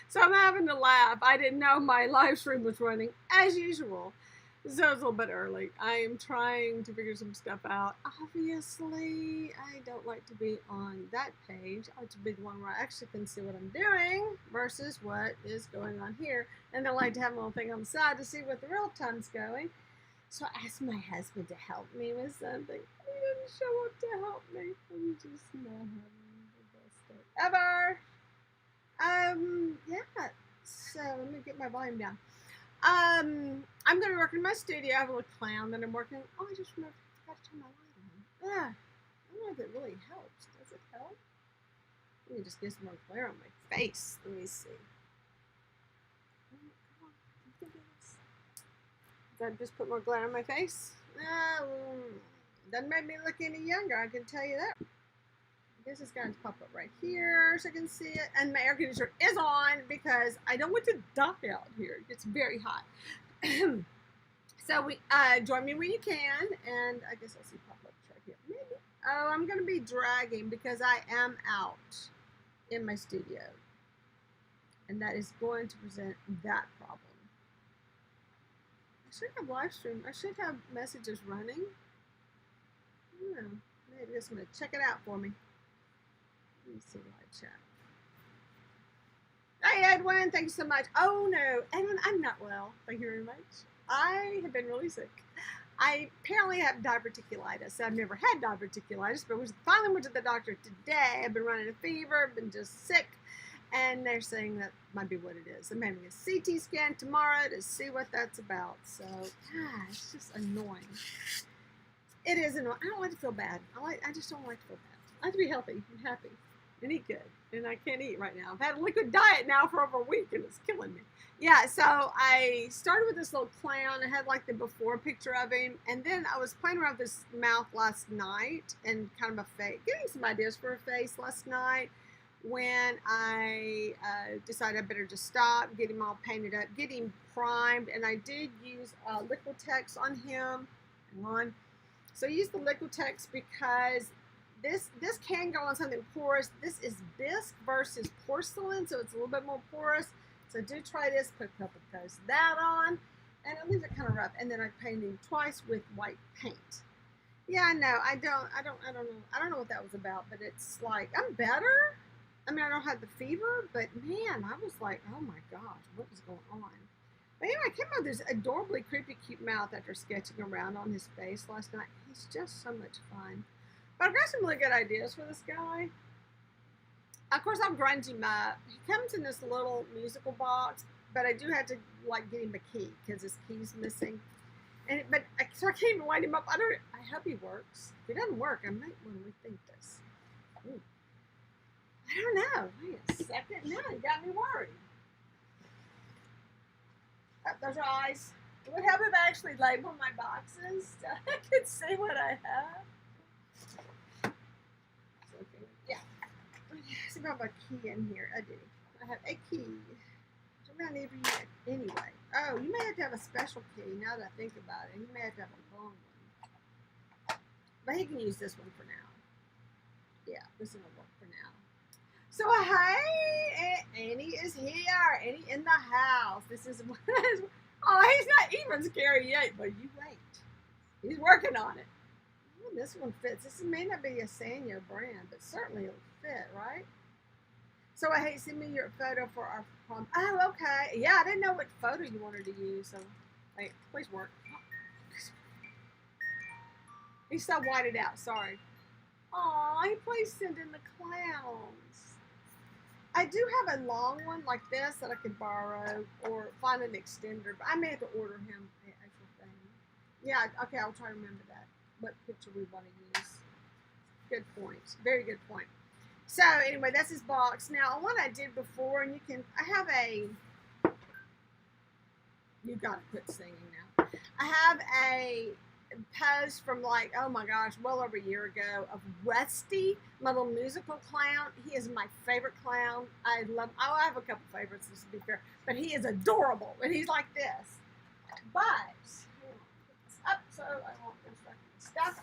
So I'm having to laugh. I didn't know my live stream was running as usual. So it's a little bit early. I am trying to figure some stuff out. Obviously, I don't like to be on that page. I like to be the one where I actually can see what I'm doing versus what is going on here. And I like to have a little thing on the side to see what the real time's going. So I asked my husband to help me with something. He didn't show up to help me. I'm just not having the best day ever. Yeah. So let me get my volume down. I'm gonna work in my studio. I have a little clown that I'm working. Oh, I just remembered I forgot to turn my light on. I don't know if it really helps. Does it help? Let me just get some more glare on my face. Let me see. Come on. Does that just put more glare on my face? Doesn't make me look any younger, I can tell you that. This is going to pop up right here so I can see it. And my air conditioner is on because I don't want to die out here. It's very hot. So join me when you can. And I guess I'll see pop-ups right here. Maybe. Oh, I'm going to be dragging because I am out in my studio. And that is going to present that problem. I should have live stream. I should have messages running. I don't know. Maybe it's going to check it out for me. Let me see live chat. Hey, Edwin, thank you so much. Oh, no, Edwin, I'm not well. Thank you very much. I have been really sick. I apparently have diverticulitis. I've never had diverticulitis, but finally went to the doctor today. I've been running a fever, been just sick, and they're saying that might be what it is. I'm having a CT scan tomorrow to see what that's about. So, gosh, it's just annoying. It is annoying. I don't like to feel bad. I just don't like to feel bad. I like to be healthy and happy and eat good. And I can't eat right now. I've had a liquid diet now for over a week and it's killing me. Yeah, so I started with this little clown. I had like the before picture of him. And then I was playing around with his mouth last night and kind of a face, getting some ideas for a face last night when I decided I better just stop, get him all painted up, get him primed. And I did use Liquitex on him. Hang on. So I used the Liquitex because this can go on something porous. This is bisque versus porcelain, so it's a little bit more porous. So do try this. Put a couple coats of that on, and it leaves it kind of rough. And then I painted him twice with white paint. Yeah, I know. I don't know what that was about, but it's like I'm better. I mean, I don't have the fever, but man, I was like, oh my gosh, what was going on? But anyway, I came out with this adorably creepy cute mouth after sketching around on his face last night. He's just so much fun. But I've got some really good ideas for this guy. Of course, I'll grunge him up. He comes in this little musical box, but I do have to like get him a key because his key's missing. So I can't even light him up. I hope he works. If it doesn't work, I might want to rethink this. Ooh. I don't know. Wait a second. Now you got me worried. Oh, those are eyes. It would help if I actually labeled my boxes so I could see what I have. Yeah. See if I have a key in here. I do. I have a key. So I'm going to need for you anyway. Oh, you may have to have a special key now that I think about it. You may have to have a long one. But he can use this one for now. Yeah, this one will work for now. So, hey, Annie is here. Annie in the house. This is, oh, he's not even scary yet, but you wait. He's working on it. Oh, this one fits. This may not be a Sanyo brand, but certainly it'll fit, right? So, hey, send me your photo for our prom. Oh, okay. Yeah, I didn't know what photo you wanted to use, so, hey, please work. He's so whited out, sorry. Aw, he plays send in the clowns. I do have a long one like this that I could borrow or find an extender, but I may have to order him an actual thing. Yeah, okay, I'll try to remember that. What picture we want to use. Good point. Very good point. So anyway, that's his box. Now, what I did before, and I have a, you gotta quit singing now. I have a post from like, oh my gosh, well over a year ago of Rusty, my little musical clown. He is my favorite clown. I love him. Oh, I have a couple favorites, just to be fair, but he is adorable, and he's like this. But, put this up so I won't lose stuff.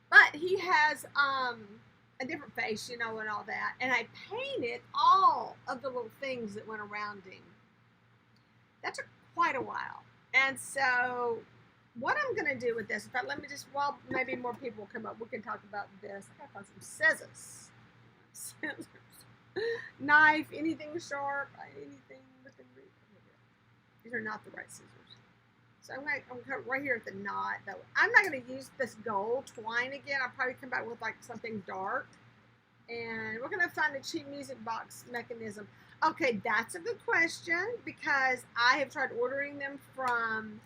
But he has, a different face, you know, and all that. And I painted all of the little things that went around him. That took quite a while. And so what I'm going to do with this, in fact, let me just, while maybe more people will come up, we can talk about this. I got to find some scissors. Scissors. Knife, anything sharp, anything with the root. These are not the right scissors. So I'm going to cut right here at the knot. I'm not going to use this gold twine again. I'll probably come back with like something dark. And we're going to find a cheap music box mechanism. Okay, that's a good question because I have tried ordering them from,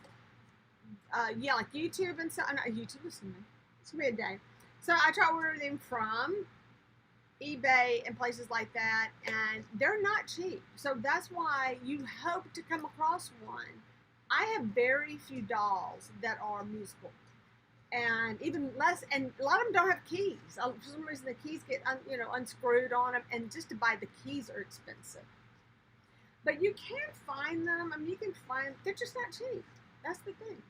yeah, like YouTube and so. Not YouTube, listen to me. It's going to be a day. So I tried ordering them from eBay and places like that, and they're not cheap. So that's why you hope to come across one. I have very few dolls that are musical, and even less. And a lot of them don't have keys. For some reason, the keys get unscrewed on them, and just to buy the keys are expensive. But you can find them. I mean, you can find. They're just not cheap. That's the thing.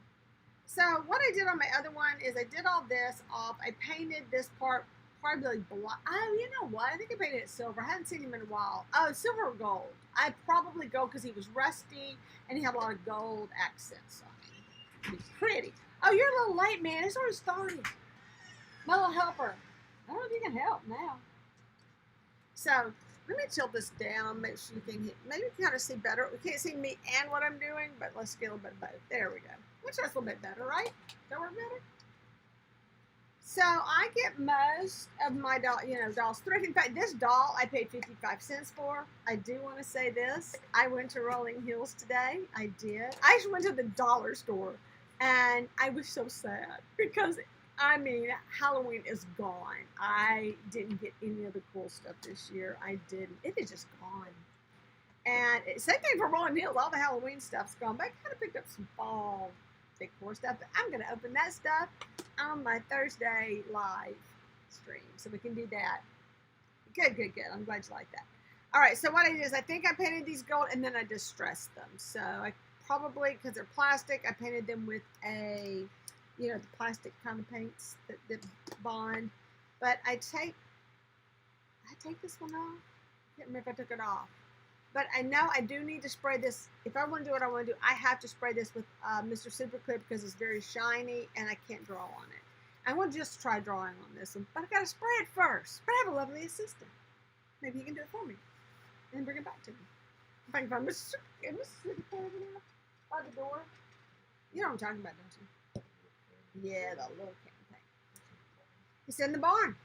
So what I did on my other one is I did all this off. I painted this part. Probably black. Oh, you know what? I think I painted it silver. I hadn't seen him in a while. Oh, silver or gold. I probably gold because he was rusty and he had a lot of gold accents on him. He's pretty. Oh, you're a little late, man. It's already started. My little helper. I don't know if you can help now. So let me tilt this down. Make sure you can maybe you can kind of see better. We can't see me and what I'm doing, but let's get a little bit of both. There we go. Which is a little bit better, right? Does that work better? So I get most of my dolls thrift. In fact, this doll I paid 55 cents for. I do want to say this. I went to Rolling Hills today. I did. I actually went to the dollar store, and I was so sad because, I mean, Halloween is gone. I didn't get any of the cool stuff this year. I didn't. It is just gone. And same thing for Rolling Hills. All the Halloween stuff's gone. But I kind of picked up some fall decor stuff. But I'm going to open that stuff on my Thursday live stream, so we can do that. Good. I'm glad you like that. All right, so what I did is I think I painted these gold and then I distressed them. So I probably, because they're plastic, I painted them with a, the plastic kind of paints that bond. But I take this one off. I can't remember if I took it off. But I know I do need to spray this. If I want to do what I want to do, I have to spray this with Mr. Super Clip because it's very shiny and I can't draw on it. I want to just try drawing on this one, but I got to spray it first. But I have a lovely assistant. Maybe you can do it for me and bring it back to me. If I can find Mr. Super Clip by the door. You know what I'm talking about, don't you? Yeah, the little campaign. It's in the barn.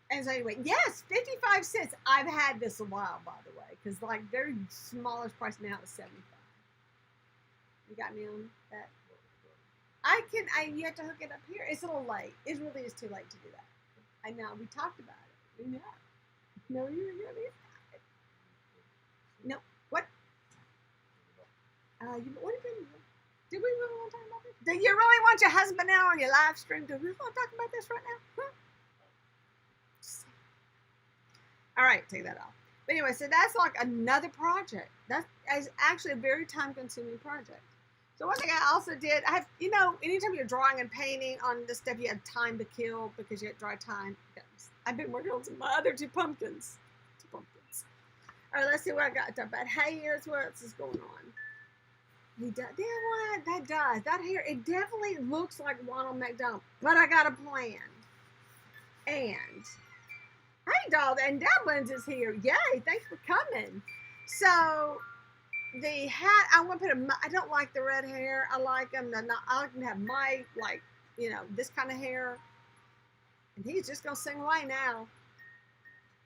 And so anyway, yes, 55 cents. I've had this a while, by the way, because like their smallest price now is 75. You got me on that? You have to hook it up here. It's a little late. It really is too late to do that. I know, we talked about it. We know. No, you're really excited. No, what? What have you been? Do we really want to talk about this? Do you really want your husband now on your live stream? Do we want to talk about this right now? Huh? All right, take that off. But anyway, so that's like another project. That is actually a very time-consuming project. So one thing I also did, I have, anytime you're drawing and painting on this stuff, you have time to kill because you have dry time. I've been working on some of my other two pumpkins. All right, let's see what I got to talk about. Hey, here's what else is going on. He does. Yeah, what? That does. That hair, it definitely looks like Ronald McDonald. But I got a plan. And hey, doll, and Dublins is here. Yay, thanks for coming. So, the hat, I want to put I don't like the red hair. I like them to have my, this kind of hair. And he's just going to sing away now.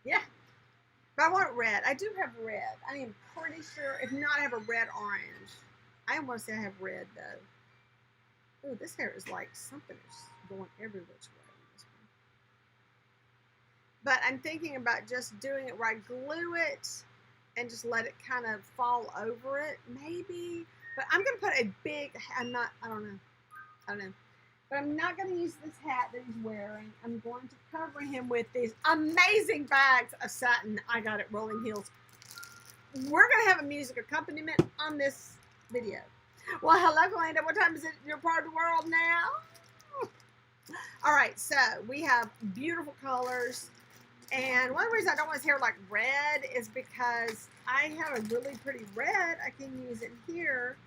Yeah. But I want red. I do have red. I am pretty sure. If not, I have a red orange. I want to say I have red, though. Oh, this hair is like something is going every which way. But I'm thinking about just doing it where I glue it and just let it kind of fall over it, maybe. But I'm going to put a big, I don't know. But I'm not going to use this hat that he's wearing. I'm going to cover him with these amazing bags of satin I got at Rolling Hills. We're going to have a music accompaniment on this video. Well, hello, Glenda. What time is it? You're part of the world now? All right, so we have beautiful colors. And one of the reasons I don't want his hair like red is because I have a really pretty red I can use in here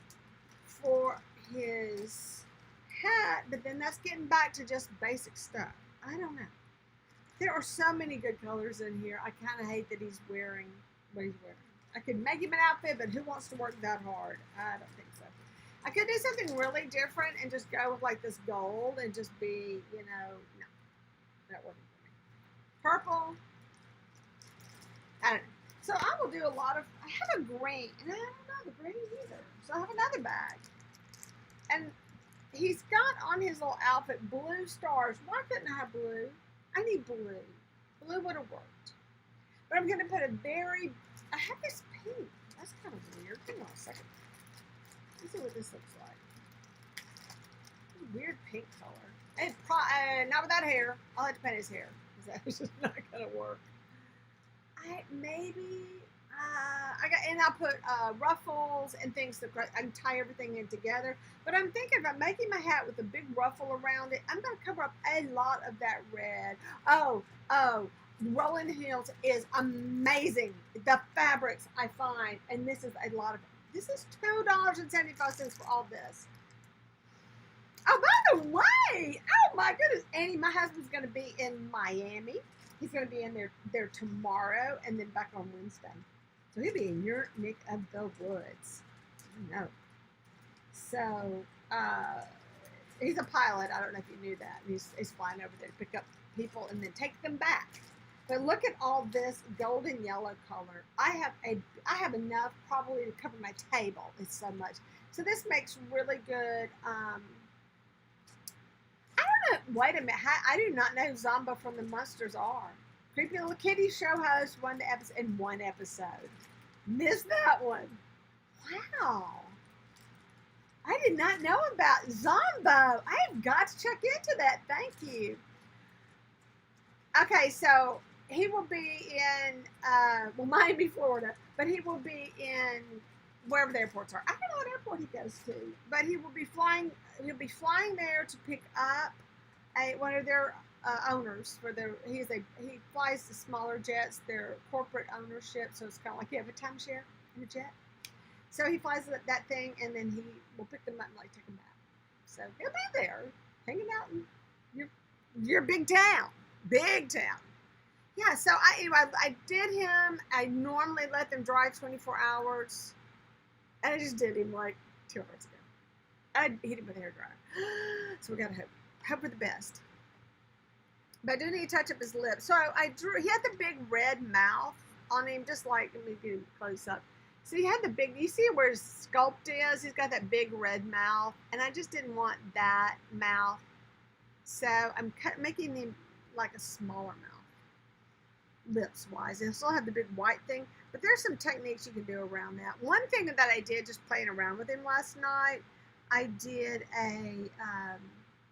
for his hat, but then that's getting back to just basic stuff. I don't know. There are so many good colors in here. I kind of hate that he's wearing what he's wearing. I could make him an outfit, but who wants to work that hard? I don't think so. I could do something really different and just go with like this gold and just be, no, that wasn't for me. Purple, I don't know. So I will do a lot of, I have a green, and I don't know the green either. So I have another bag. And he's got on his little outfit blue stars. Why couldn't I have blue? I need blue. Blue would have worked. But I'm going to put I have this pink. That's kind of weird. Hang on a second. Let's see what this looks like. It's a weird pink color. And not with that hair. I'll have to paint his hair. Because that's just not going to work. I'll put ruffles and things that I can tie everything in together. But I'm thinking about making my hat with a big ruffle around it. I'm going to cover up a lot of that red. Oh, Rolling Hills is amazing. The fabrics I find, and this is a lot of. This is $2.75 for all this. Oh, by the way, oh my goodness, Annie, my husband's going to be in Miami. He's going to be in there tomorrow and then back on Wednesday. So he'll be in your neck of the woods. I know. So he's a pilot. I don't know if you knew that. He's flying over there to pick up people and then take them back. But look at all this golden yellow color. I have enough probably to cover my table. It's so much. So this makes really good. I don't know. Wait a minute. I do not know who Zombo from the Munsters are. Creepy Little Kitty show host in one episode. Missed that one. Wow. I did not know about Zombo. I have got to check into that. Thank you. Okay, so he will be in Miami, Florida, but he will be in wherever the airports are. I don't know what airport he goes to, but he will be flying. He'll be flying there to pick up one of their owners for their. He flies the smaller jets, their corporate ownership. So it's kind of like you have a timeshare in a jet. So he flies that thing, and then he will pick them up and take them back. So he'll be there, hanging out in your big town, Yeah. So I did him. I normally let them dry 24 hours, and I just did him like 2 hours ago. I hit him with a hairdryer. So we gotta hope for the best. But I do need to touch up his lips. So he had the big red mouth on him, just like, let me get him close up. So he had the big, you see where his sculpt is? He's got that big red mouth, and I just didn't want that mouth. So I'm making him like a smaller mouth, lips-wise. He'll still have the big white thing, but there's some techniques you can do around that. One thing that I did just playing around with him last night, I did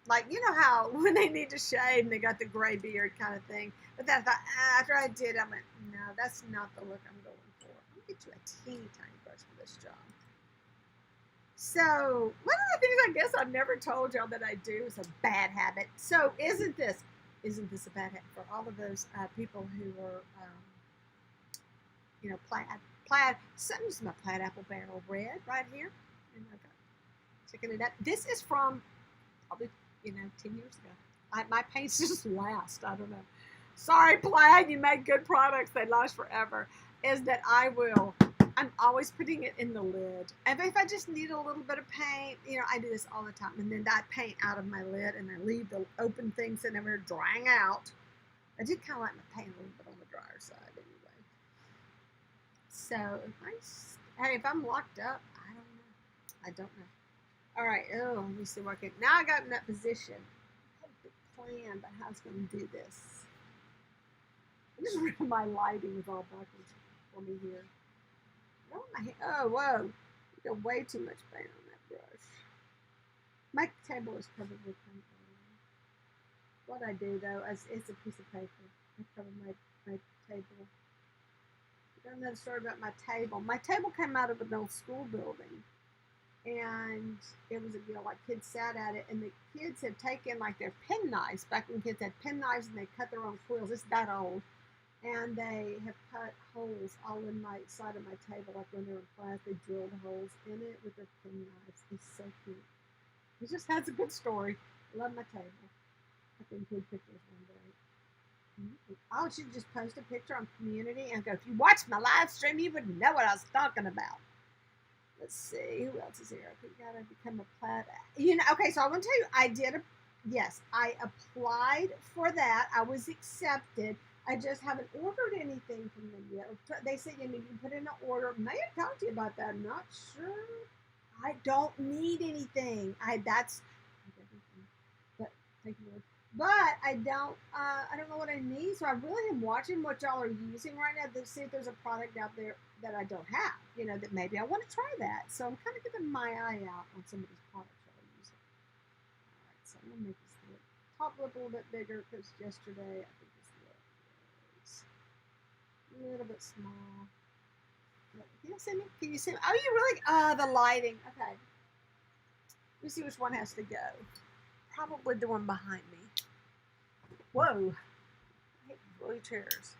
like, you know how when they need to shave and they got the gray beard kind of thing. But then I thought, after I did, I went, no, that's not the look I'm going for. I'm going to get you a teeny tiny brush for this job. So one of the things I guess I've never told y'all that I do is a bad habit. So isn't this a bad habit for all of those people who are, plaid, something's my plaid apple barrel red right here. And I got checking it out. This is from probably 10 years ago. My paints just last. I don't know. Sorry, Plaid, you make good products. They last forever. Is that I'm always putting it in the lid. And if I just need a little bit of paint, I do this all the time. And then I paint out of my lid and I leave the open things in there drying out. I did kind of like my paint a little bit on the dryer side anyway. So if I'm locked up, I don't know. All right, let me see what I can. Now I got in that position. I had a big plan about how I was going to do this. I just realized my lighting was all backwards for me here. Oh, whoa. You got way too much paint on that brush. My table is covered with paint. What I do, though, is it's a piece of paper. I cover my table. I got another story about my table. My table came out of an old school building. and it was, like kids sat at it, and the kids had taken like their pen knives back when kids had pen knives and they cut their own quills. It's that old, and they have cut holes all in my side of my table. Like when they were in class, they drilled holes in it with their pen knives. It's so cute. It just has a good story. I love my table. I can include pictures one day. I should just post a picture on community and go, if you watch my live stream, you would know what I was talking about. Let's see, who else is here? We gotta become a plat. Okay, so I want to tell you, yes, I applied for that. I was accepted. I just haven't ordered anything from them yet. They said you can put in an order. May have talked to you about that. I'm not sure. I don't need anything. But I don't know what I need. So I really am watching what y'all are using right now to see if there's a product out there that I don't have, that maybe I want to try that. So I'm kind of keeping my eye out on some of these products that I'm using. All right, so I'm going to make this top lip a little bit bigger because yesterday I think this lip was a little bit small. Can you see me? Can you see me? Oh, you really? The lighting. Okay. Let me see which one has to go. Probably the one behind me. Whoa. I hate blue chairs.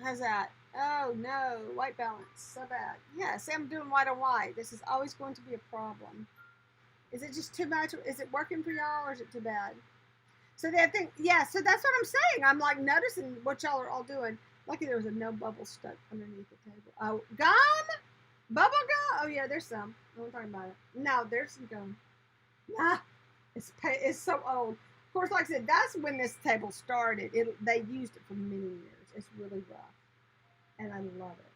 How's that? Oh no, white balance, so bad. Yeah, see, I'm doing white on white. This is always going to be a problem. Is it just too much? Is it working for y'all, or is it too bad? So so that's what I'm saying. I'm like noticing what y'all are all doing. Lucky there was a no bubble stuck underneath the table. Oh, gum? Bubble gum? Oh yeah, there's some. I'm talking about it. No, there's some gum. Nah, it's so old. Of course, like I said, that's when this table started. They used it for many years. It's really rough, and I love it.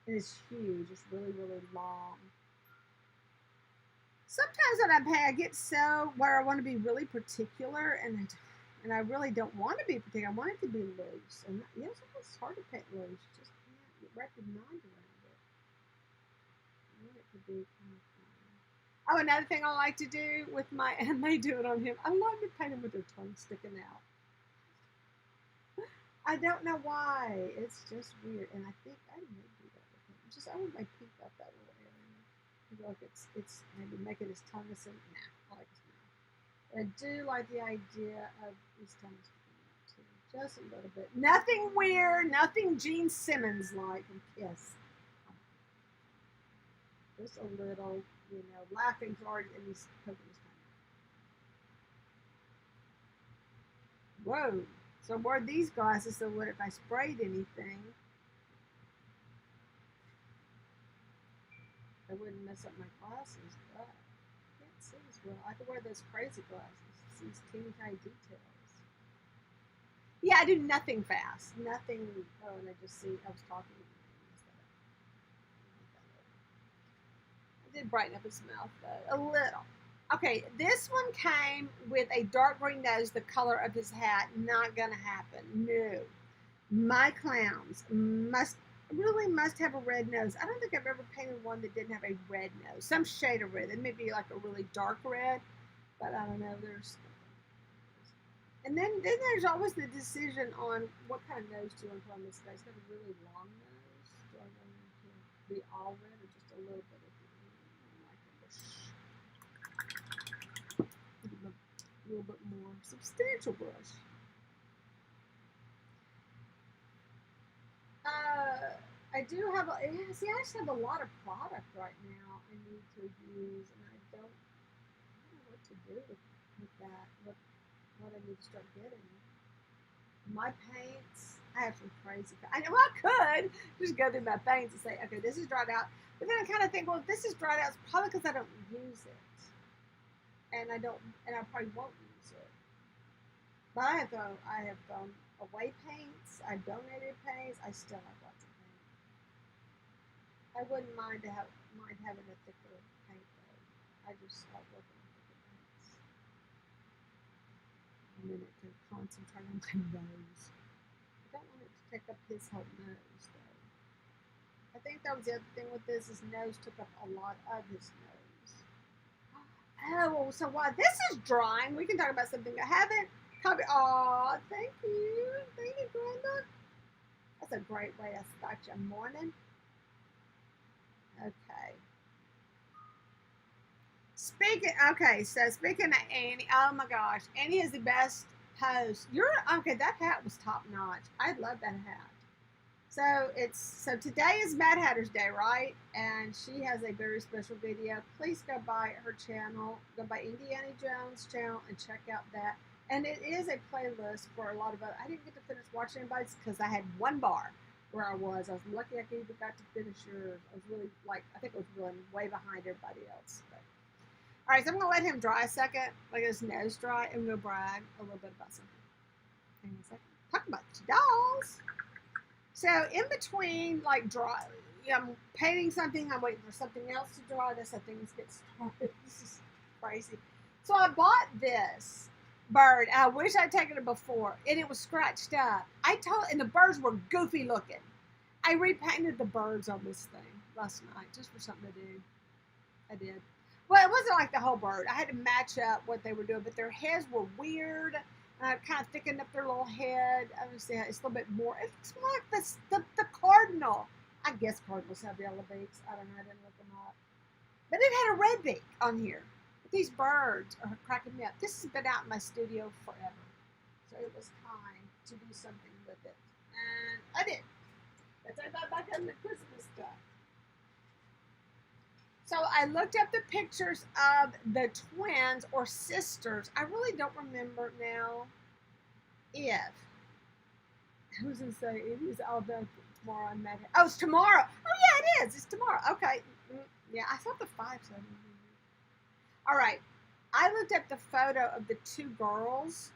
And it's huge. It's really, really long. Sometimes when I pay, I get so where I want to be really particular, and I really don't want to be particular. I want it to be loose, and sometimes it's hard to paint loose. You just can't wrap your mind around it. I want it to be kind of fun. Oh, another thing I like to do with and they do it on him. I love to paint him with their tongue sticking out. I don't know why. It's just weird, and I think I may do that with him. Just I want my peek up that little area. Maybe like it's maybe making his tongue a sim. Nah, I like his mouth. But I do like the idea of his tongue sticking out too, just a little bit. Nothing weird. Nothing Gene Simmons like from Kiss. Just a little, laughing hard and he's poking his tongue out. Whoa. So I wore these glasses, so what if I sprayed anything? I wouldn't mess up my glasses, but I can't see as well. I have to wear those crazy glasses. See these teeny tiny details. Yeah, I do nothing fast. Nothing. Oh, and I just see, I was talking. I did brighten up his mouth, though. A little. Okay, this one came with a dark green nose, the color of his hat. Not gonna happen. No. My clowns must have a red nose. I don't think I've ever painted one that didn't have a red nose. Some shade of red. It may be like a really dark red, but I don't know. And then there's always the decision on what kind of nose do you want to put on this guy. He's got a really long nose. Do I want him to be all red or just a little bit of a little bit more substantial brush? I do have I just have a lot of product right now I need to use, and I don't know what to do with that. What I need to start getting. My paints, I have some crazy. I know I could just go through my paints and say, okay, this is dried out. But then I kind of think, well, if this is dried out, it's probably because I don't use it, and I probably won't use it. But I have thrown away paints. I donated paints. I still have lots of paint. I wouldn't mind having a thicker paint though. I just start working on thicker paints. A minute to concentrate on my nose. I don't want it to take up his whole nose though. I think that was the other thing with this. His nose took up a lot of his nose. Oh, so while this is drying, we can talk about something I haven't. Oh, thank you. Thank you, Brenda. That's a great way to start your morning. Okay. Okay, so speaking of Annie, oh my gosh, Annie is the best host. Okay, that hat was top notch. I love that hat. So today is Mad Hatter's Day, right? And she has a very special video. Please go by her channel, go by Indiana Jones channel and check out that. And it is a playlist for a lot of other. I didn't get to finish watching anybody's because I had one bar where I was. I was lucky I even got to finish yours. I was really I think I was really way behind everybody else. But. All right, so I'm gonna let him dry a second, like his nose dry, and we'll brag a little bit about something. Hang on a second. Talk about the dolls. So in between, like I'm painting something. I'm waiting for something else to dry. That's how things get started. This is crazy. So I bought this bird. I wish I'd taken it before, and it was scratched up. And the birds were goofy looking. I repainted the birds on this thing last night just for something to do. I did. Well, it wasn't like the whole bird. I had to match up what they were doing, but their heads were weird. I kind of thickened up their little head. I don't see how it's a little bit more. It's more like the cardinal. I guess cardinals have yellow beaks. I don't know. I didn't look them up. But it had a red beak on here. But these birds are cracking me up. This has been out in my studio forever. So it was time to do something with it. And I did. Let's talk about back on the Christmas stuff. So I looked up the pictures of the twins or sisters. I really don't remember now if. I was going to say it is all done tomorrow. I met her. Oh, it's tomorrow. Oh, yeah, it is. It's tomorrow. Okay. Yeah, I thought the 5 said. All right. I looked up the photo of the 2 girls,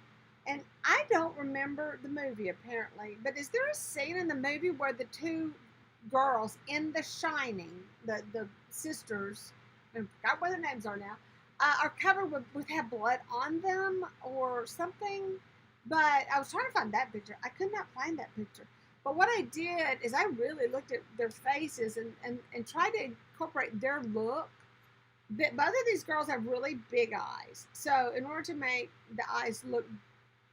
and I don't remember the movie, apparently. But is there a scene in the movie where the 2 girls in The Shining, the sisters, I forgot what their names are now, are covered with have blood on them or something? But I was trying to find that picture. I could not find that picture. But what I did is I really looked at their faces and tried to incorporate their look. Both of these girls have really big eyes. So in order to make the eyes look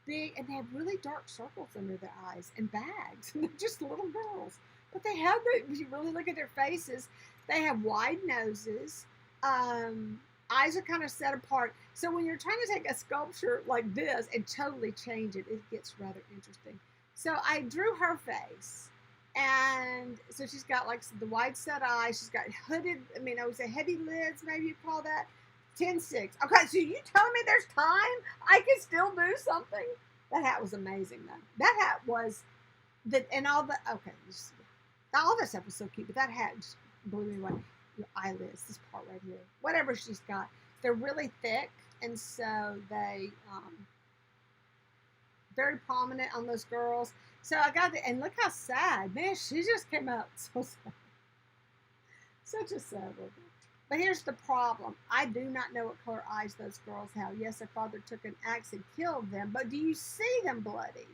big, and they have really dark circles under their eyes and bags. And they're just little girls. But they have, if you really look at their faces, they have wide noses. Eyes are kind of set apart. So when you're trying to take a sculpture like this and totally change it, it gets rather interesting. So I drew her face. And so she's got like the wide set eyes. She's got hooded, I would say heavy lids, maybe you call that. 10-6. Okay, so you telling me there's time? I can still do something? That hat was amazing, though. That hat was, all that stuff was so cute, but that hat just blew me away. Your eyelids, this part right here, whatever she's got, they're really thick, and so they, very prominent on those girls. So I got and look how sad, man, she just came out so sad. Such a sad one. But here's the problem. I do not know what color eyes those girls have. Yes, their father took an axe and killed them, but do you see them bloody?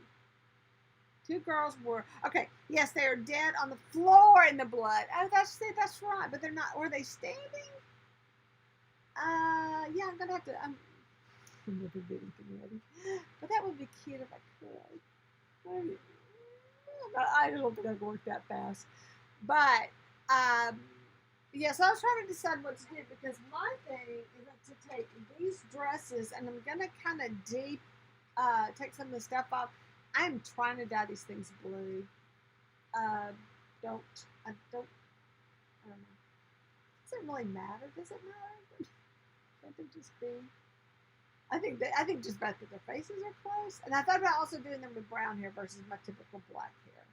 2 girls were, okay, yes, they are dead on the floor in the blood. Oh, that's right, but they're not, were they standing? Yeah, I'm going to have to, I'm never do anything ready. But that would be cute if I could. I don't think I'd work that fast. But, yeah, so I was trying to decide what to do because my thing is to take these dresses and I'm going to kind of take some of the stuff off. I'm trying to dye these things blue. I don't know. Does it really matter? Does it matter? Can't they just be? I think just about that their faces are close. And I thought about also doing them with brown hair versus my typical black hair.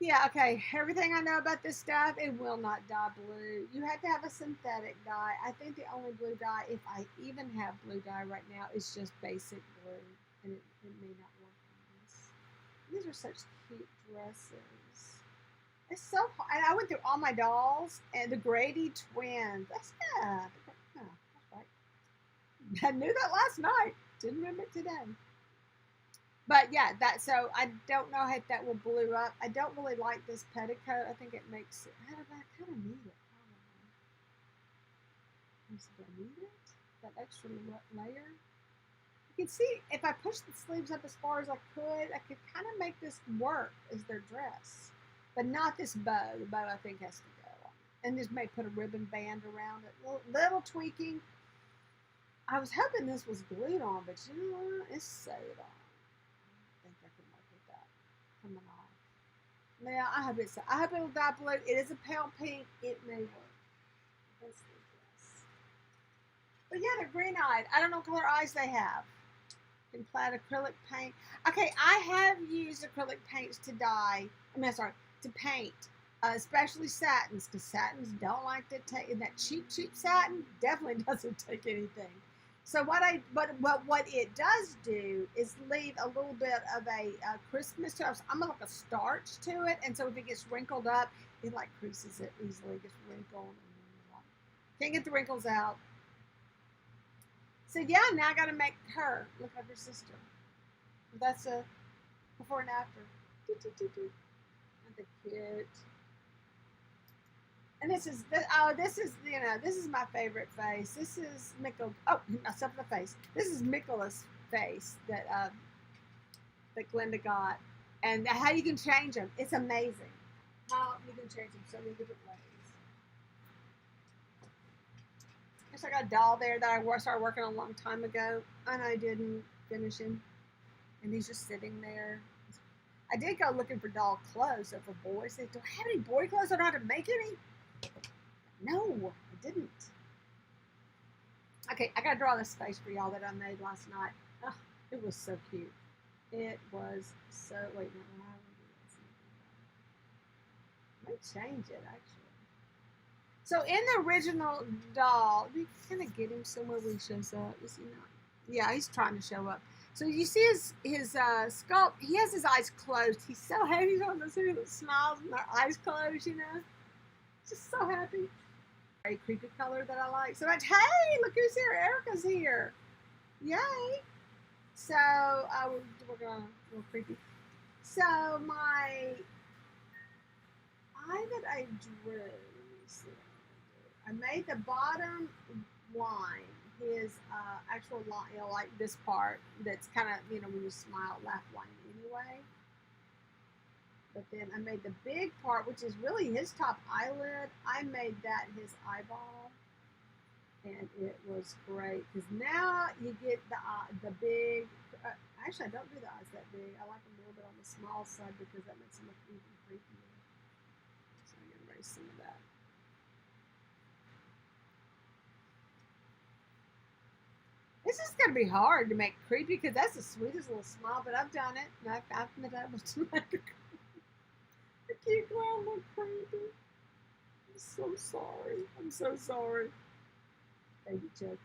Yeah, okay. Everything I know about this stuff, it will not dye blue. You have to have a synthetic dye. I think the only blue dye, if I even have blue dye right now, is just basic blue. And it may not work on this. These are such cute dresses. It's so hard. And I went through all my dolls and the Grady twins. That's right. I knew that last night. Didn't remember it today. But yeah, so I don't know if that will blue up. I don't really like this petticoat. I think it makes it, I kind of need it. Do I need it? That extra layer? You can see if I push the sleeves up as far as I could kind of make this work as their dress. But not this bow. The bow I think has to go on. And just may put a ribbon band around it. Little tweaking. I was hoping this was glued on, but you know what? It's sewed on. I think I can work with that coming off. Now I hope it's. I hope it'll dye blue. It is a pale pink. It may work. Let's see this. But yeah, they're green-eyed. I don't know what color eyes they have. In plaid acrylic paint. Okay, I have used acrylic paints to dye. I mean, sorry, to paint, especially satins, because satins don't like to take. And that cheap satin definitely doesn't take anything. So what it does do is leave a little bit of a crispness to it. So I'm like a starch to it, and so if it gets wrinkled up, it like creases it easily. It gets wrinkled. Can't get the wrinkles out. So yeah, now I got to make her look like her sister. That's a before and after. And the cute. And this is my favorite face. This is Mikkel. Oh, myself in the face. This is Mikkel's face that Glenda got, and how you can change them. It's amazing how you can change them so many different ways. I got a doll there that I started working on a long time ago, and I didn't finish him, and he's just sitting there. I did go looking for doll clothes for boys. They do I have any boy clothes? I don't know how to make any. No, I didn't. Okay, I gotta draw this face for y'all that I made last night. Oh, it was so cute. It was so. Wait, no, I might change it actually. So in the original doll, we kind of get him somewhere where he shows up. Is he not? Yeah, he's trying to show up. So you see his sculpt. He has his eyes closed. He's so happy. He's on the city that smiles and their eyes closed. You know, just so happy. Very creepy color that I like so much. Hey, look who's here! Erica's here. Yay! So we're going a little creepy. So my eye that I drew. Let me see. I made the bottom line his actual line, you know, like this part that's kind of, you know, when you smile, laugh line anyway. But then I made the big part, which is really his top eyelid. I made that his eyeball, and it was great because now you get the big. Actually, I don't do the eyes that big. I like them a little bit on the small side because that makes them look even creepier. So I'm gonna erase some of that. This is going to be hard to make creepy because that's the sweetest little smile, but I've done it. And I've been able to make a cute clown look creepy. I'm so sorry. I'm so sorry. Baby Joker.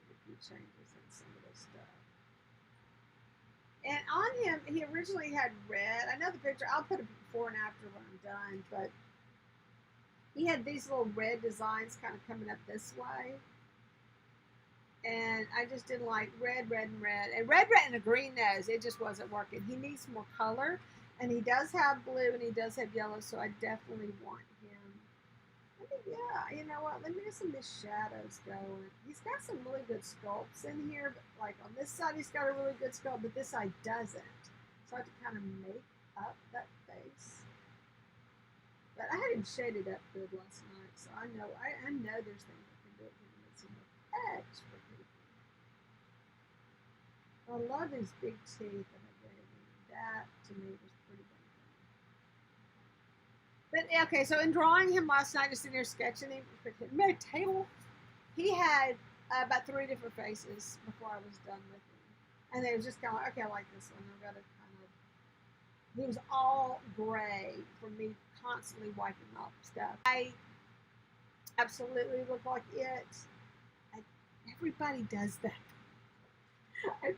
A few changes in some of this stuff. And on him, he originally had red. I know the picture. I'll put a before and after when I'm done, but he had these little red designs kind of coming up this way. And I just didn't like red, and red, and a green nose. It just wasn't working. He needs more color. And he does have blue and he does have yellow, so I definitely want him. Yeah, you know what? Let me get some of these shadows going. He's got some really good sculpts in here, but like on this side he's got a really good sculpt, but this side doesn't. So I have to kind of make up that face. But I had him shaded up good last night, so I know there's things I can do to make him look extra creepy. I love his big teeth that I gave him. That to me was pretty good. But okay, so in drawing him last night, just sitting there sketching him, made a table. He had about 3 different faces before I was done with him, and they was just kind of like, okay, I like this one. I've got to kind of. He was all gray from me constantly wiping off stuff. I absolutely look like it. Everybody does that. I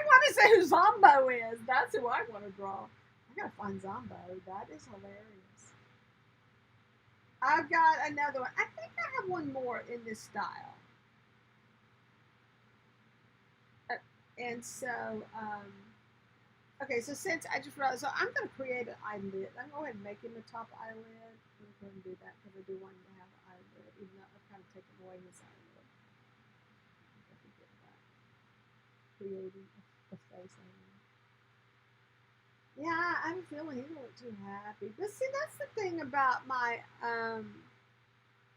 want to say who Zombo is. That's who I want to draw. I gotta find Zombo. That is hilarious. I've got another one. I think I have one more in this style. And so, okay, so since I just realized, so I'm going to create an eyelid. I'm going to go ahead and make him a top eyelid. I'm going to go ahead and do that because I do want him to have an eyelid, even though I've kind of taken away his eyelid. I can get that. Creating a face eyelid. Yeah, I have a feeling he didn't look too happy. But see, that's the thing about my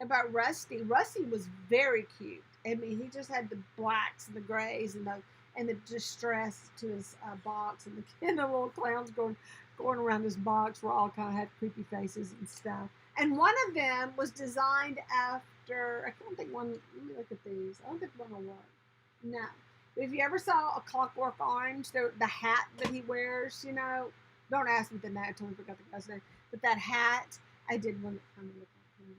about Rusty. Rusty was very cute. I mean, he just had the blacks and the grays and the distress to his box, and the little clowns going around his box were all kind of had creepy faces and stuff. And one of them was designed after, I can't think one. Let me look at these. I don't think one will work. No. If you ever saw A Clockwork Orange, the hat that he wears, don't ask me the name. I totally forgot the guy's name. But that hat, I did one that kind of looked like him.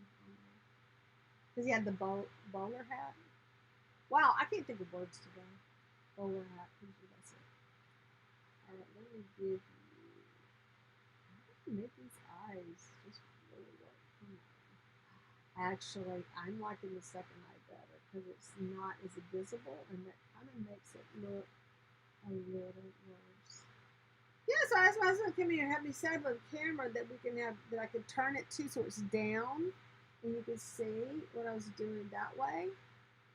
Because he had the bowler hat. Wow, I can't think of words today. Bowler hat. That's it. All right, let me give you. How do you make these eyes just really work? Actually, I'm liking the second eye better because it's not as visible, and that kind of makes it look a little worse. Yeah, so that's why I was going to come here and have me set up a camera that we can have, that I could turn it to so it's down, and you can see what I was doing that way.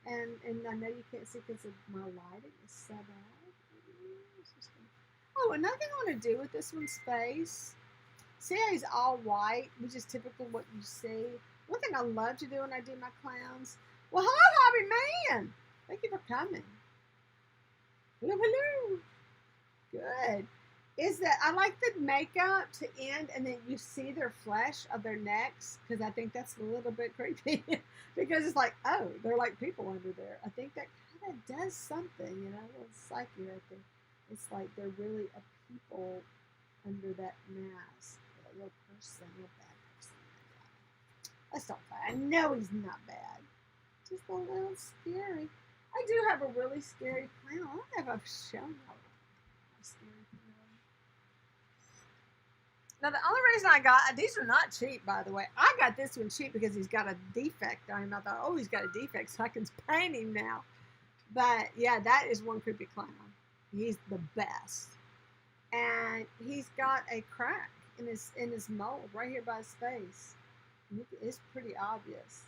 And I know you can't see because of my lighting is so bad. Oh, another thing I want to do with this one's face. See how he's all white, which is typical what you see. One thing I love to do when I do my clowns. Well, hello, Hobby Man. Thank you for coming. Hello, hello. Good. Is that I like the makeup to end and then you see their flesh of their necks, because I think that's a little bit creepy. Because it's like, oh, they're like people under there. I think that kind of does something, a little psyche right there. It's like they're really a people under that mask. A little person, a little bad person. That's not bad. I know he's not bad. Just a little scary. I do have a really scary clown. I don't know if I've shown you a scary clown. Now, the only reason I got, these are not cheap, by the way. I got this one cheap because he's got a defect on him. I thought, oh, he's got a defect, so I can paint him now. But, yeah, that is one creepy clown. He's the best. And he's got a crack in his mold right here by his face. It's pretty obvious.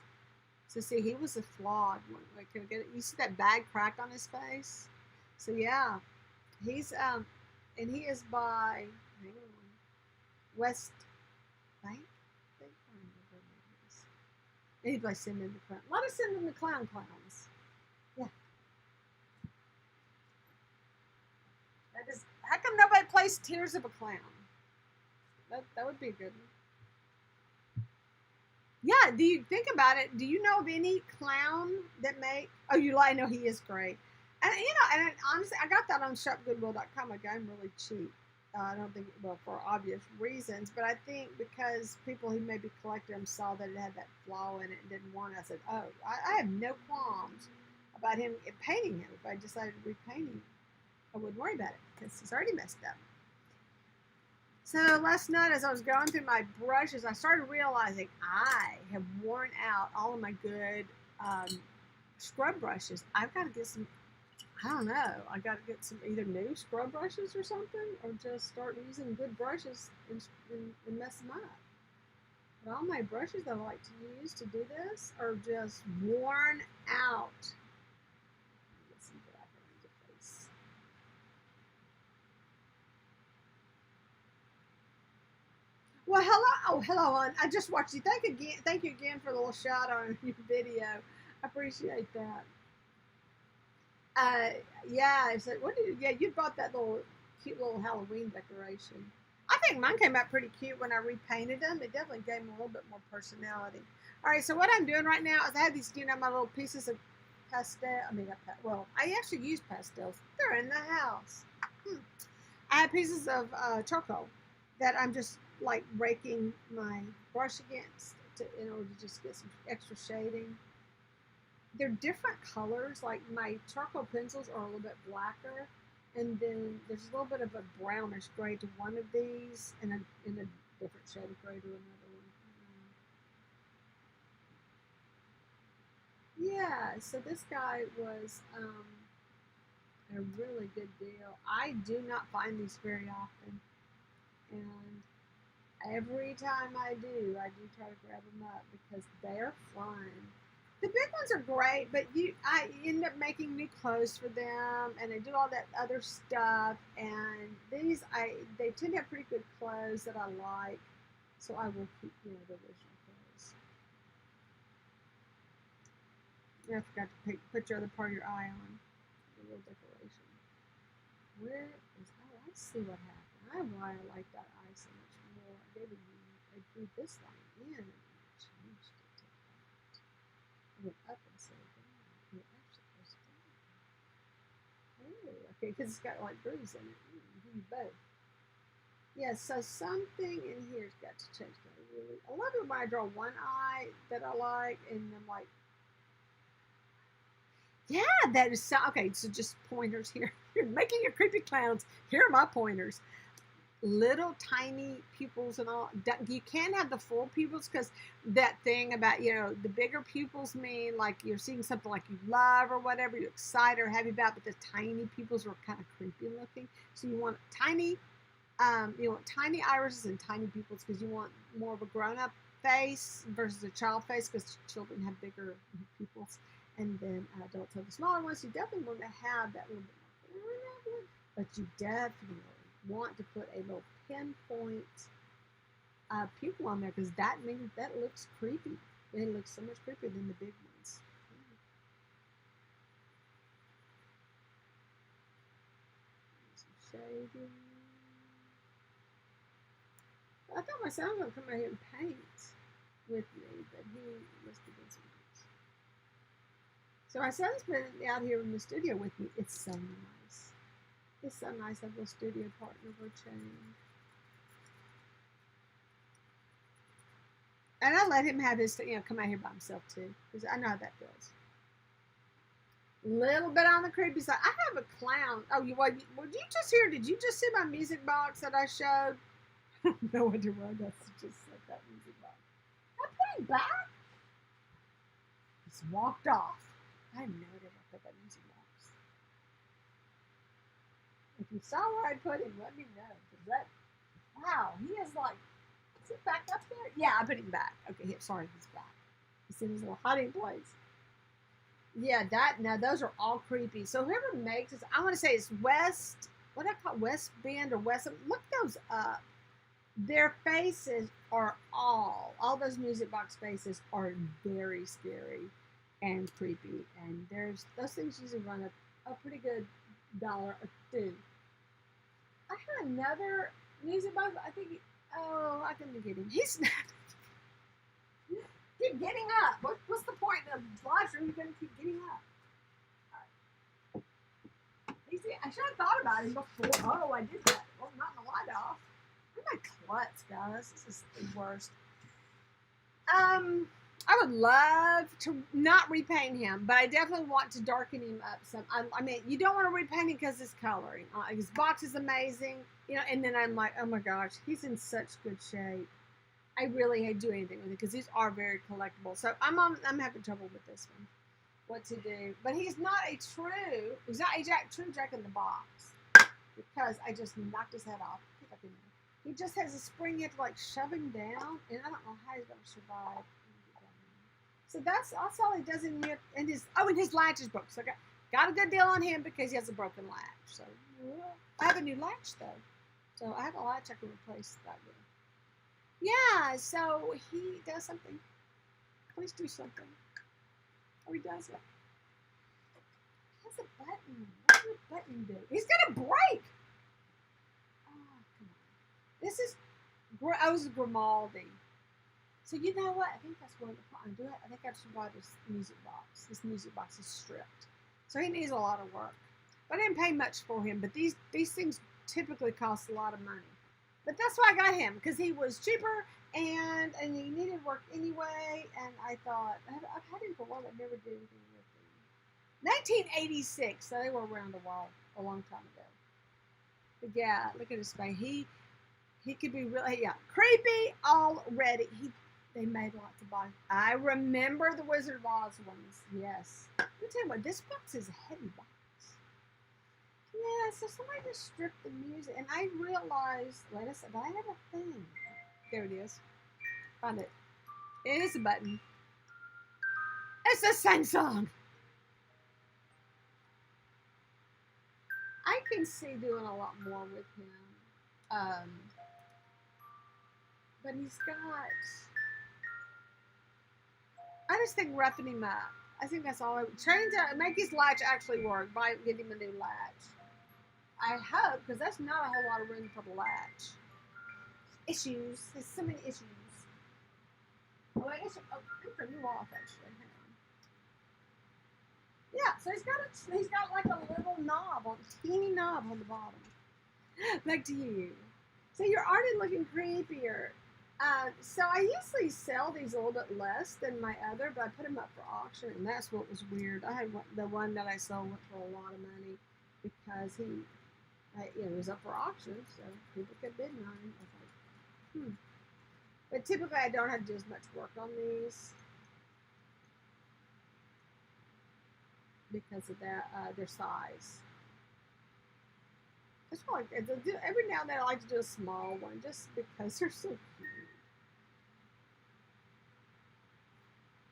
So see, he was a flawed one. Like, you see that bad crack on his face? So yeah, he's and he is by West Bank. I think he's by Cinnamon the Clown. A lot of Cinnamon the Clown clowns. Yeah. That is. How come nobody plays Tears of a Clown? That would be a good one. Yeah, do you think about it? Do you know of any clown that oh, I know he is great. And, and honestly, I got that on shopgoodwill.com. I got him really cheap. I don't think, well, for obvious reasons, but I think because people who maybe collected them saw that it had that flaw in it and didn't want it. I said, oh, I have no qualms about him painting him. If I decided to repaint him, I wouldn't worry about it because he's already messed up. So last night, as I was going through my brushes, I started realizing I have worn out all of my good scrub brushes. I've got to get some, I don't know, I got to get some either new scrub brushes or something, or just start using good brushes and mess them up. But all my brushes that I like to use to do this are just worn out. Get some black around your face. Well, hello. Oh, hello, hon. I just watched you. Thank you again for the little shout on your video. I appreciate that. Yeah. I said, you bought that cute little Halloween decoration. I think mine came out pretty cute when I repainted them. It definitely gave them a little bit more personality. All right. So what I'm doing right now is I have these, my little pieces of pastel. I actually use pastels. They're in the house. I have pieces of charcoal that I'm just like raking my brush against in order to just get some extra shading. They're different colors. Like my charcoal pencils are a little bit blacker, and then there's a little bit of a brownish gray to one of these, and a different shade of gray to another one. Yeah. So this guy was a really good deal. I do not find these very often, and every time I do try to grab them up because they're fun. The big ones are great, but I end up making new clothes for them, and I do all that other stuff. And they tend to have pretty good clothes that I like, so I will keep the original clothes. I forgot to put your other part of your eye on the little decoration. Where is? Oh, I see what happened. I why I like that eye so much more. I drew this line in and changed it to that. It went up instead of down. It actually goes down. Oh, okay, because it's got like grooves in it. Both. Yeah, so something in here's got to change. I love it when I draw one eye that I like, and I'm like, yeah, that is so okay. So just pointers here. You're making your creepy clowns. Here are my pointers. Little tiny pupils and all. You can't have the full pupils because that thing about the bigger pupils mean like you're seeing something like you love or whatever you're excited or happy about, but the tiny pupils are kind of creepy looking. So you want tiny irises and tiny pupils because you want more of a grown-up face versus a child face because children have bigger pupils. And then adults have the smaller ones. You definitely want to have that little bit more, but you definitely want to put a little pinpoint pupil on there because that looks creepy. It looks so much creepier than the big ones. Some shading. I thought my son was going to come out here and paint with me, but he must have been some. So my son's been out here in the studio with me. It's so nice. It's so nice to have a studio partner for a change. And I let him have his, come out here by himself too, because I know how that feels. Little bit on the creepy side. I have a clown. Oh, you just hear? Did you just see my music box that I showed? No wonder why that's just like that music box. I put it back. He's walked off. I have no idea where I put that music box. If you saw where I put him, let me know. Wow, he is like, is it back up there? Yeah, I put him back. Okay, sorry, he's back. He's in his little hiding place. Yeah, now those are all creepy. So whoever makes this, I want to say it's West, what do I call it? West Bend or West, look those up. Their faces are all those music box faces are very scary and creepy, and those things usually run a pretty good $1 or $2. I had another music box. I think. I couldn't get him. He's not. Keep getting up. What's the point of the live stream? You're gonna keep getting up. All right. I should have thought about him before. Oh, I did that. Well, not in the light off. Look at my klutz, guys. This is the worst. I would love to not repaint him, but I definitely want to darken him up some. I mean, you don't want to repaint him because his coloring. His box is amazing, and then I'm like, oh my gosh, he's in such good shape. I really hate doing anything with it because these are very collectible. So I'm having trouble with this one. What to do? But he's not a true Jack in the Box because I just knocked his head off. He just has a spring you have to like shove him down, and I don't know how he's going to survive. So that's all he does in his latches broke. So I got a good deal on him because he has a broken latch. So I have a new latch though. So I have a latch I can replace that with. Yeah, so he does something. Please do something. Oh, he does it. He has a button. What does the button do? He's gonna break. Oh, come on. This is Grimaldi. So you know what? I think that's what I'm doing. I think I should buy this music box. This music box is stripped. So he needs a lot of work. But I didn't pay much for him. But these things typically cost a lot of money. But that's why I got him, because he was cheaper and he needed work anyway. And I thought, I've had him for a while, but never did anything with him. 1986, so they were around a long time ago. But yeah, look at his face. He could be really, creepy already. They made lots of boxes. I remember the Wizard of Oz ones. Yes. Let me tell you what, this box is a heavy box. Yeah, so somebody just stripped the music, and I realized, I have a thing. There it is. Found it. It is a button. It's the same song. I can see doing a lot more with him. But he's got, I just think roughing him up. I think that's all. Trying to make his latch actually work by getting him a new latch. I hope, because that's not a whole lot of room for the latch. Issues. There's so many issues. Oh, I guess I'm turning you off actually. Yeah, so he's got like a little knob, a teeny knob on the bottom. Back to you. So you're already looking creepier. So I usually sell these a little bit less than my other, but I put them up for auction, and that's what was weird. I had the one that I sold went for a lot of money because it was up for auction, so people could bid on it. I was like, But typically, I don't have to do as much work on these because of their size. It's like every now and then I like to do a small one just because they're so cute.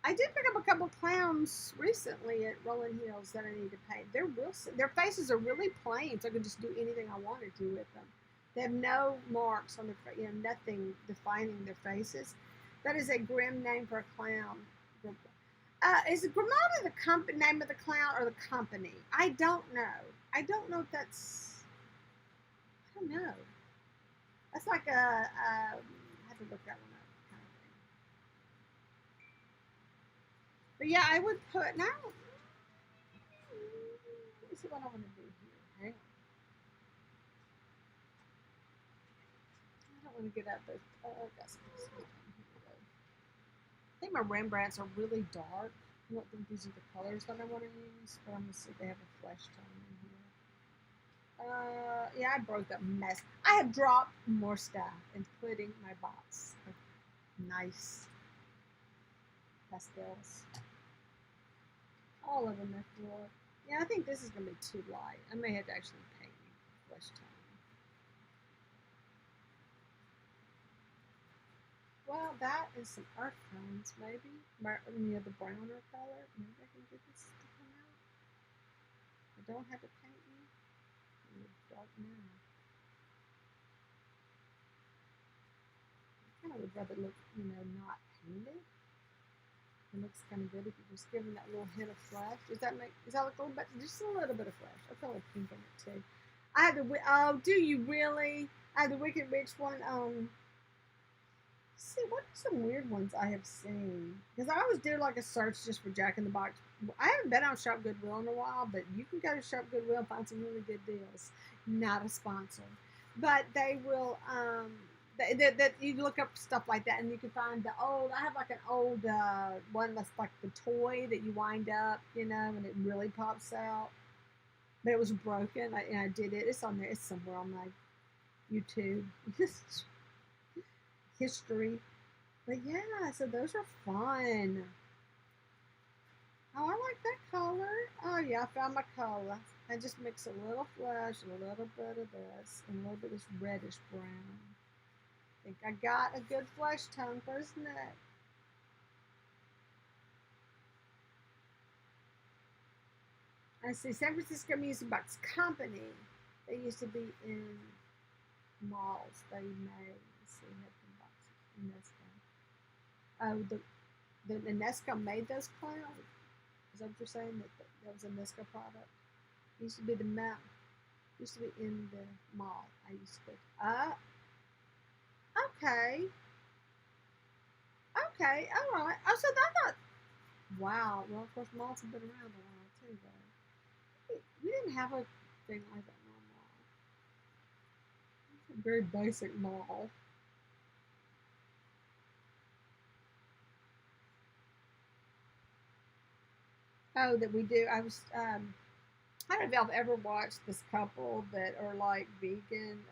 I did pick up a couple clowns recently at Rolling Hills that I need to paint. Their faces are really plain, so I can just do anything I wanted to with them. They have no marks on their face, nothing defining their faces. That is a grim name for a clown. Is Grimada the name of the clown or the company? I don't know. I don't know if that's. I don't know. That's like I have to look that one up. Kind of thing. But yeah, I would put now. Let me see what I want to do here. Hang on. I don't want to get out those. Got some here we go. I think my Rembrandts are really dark. I don't think these are the colors that I want to use, but I'm gonna see if they have a flesh tone in here. Yeah, I broke that mess. I have dropped more stuff, including my box of nice pastels. All of them are cool. Yeah, I think this is going to be too light. I may have to actually paint flesh tone. Well, that is some earth tones, maybe. The browner color. Maybe I can get this to come out. I don't have to paint me. Dark now. I kind of would rather look, not painted. It looks kind of good if you just give them that little hint of flesh. Does that look a little bit, just a little bit of flesh? I'll put a pink in it too. I have do you really? I have the Wicked Witch one. See, what are some weird ones I have seen? Because I always do like a search just for Jack in the Box. I haven't been on Shop Goodwill in a while, but you can go to Shop Goodwill and find some really good deals. Not a sponsor, but they will. That you look up stuff like that, and you can find the old. I have like an old one that's like the toy that you wind up, and it really pops out. But it was broken. I did it. It's on there. It's somewhere on my YouTube history. But yeah, so those are fun. Oh, I like that color. Oh yeah, I found my color. I just mix a little flesh, a little bit of this, and a little bit of this reddish brown. I think I got a good flesh tone for his neck. I see San Francisco Music Box Company. They used to be in malls. They made, let's see, boxes. The Nesco made those clowns. Is that what you're saying? That was a Nesco product? It used to be used to be in the mall. I used to go, okay. Okay, all right. Oh, so that's not. Wow. Well, of course, malls have been around a while too, though. We didn't have a thing like that in our mall. It's a very basic mall. Oh, that we do. I was. I don't know if I've ever watched this couple that are like vegan.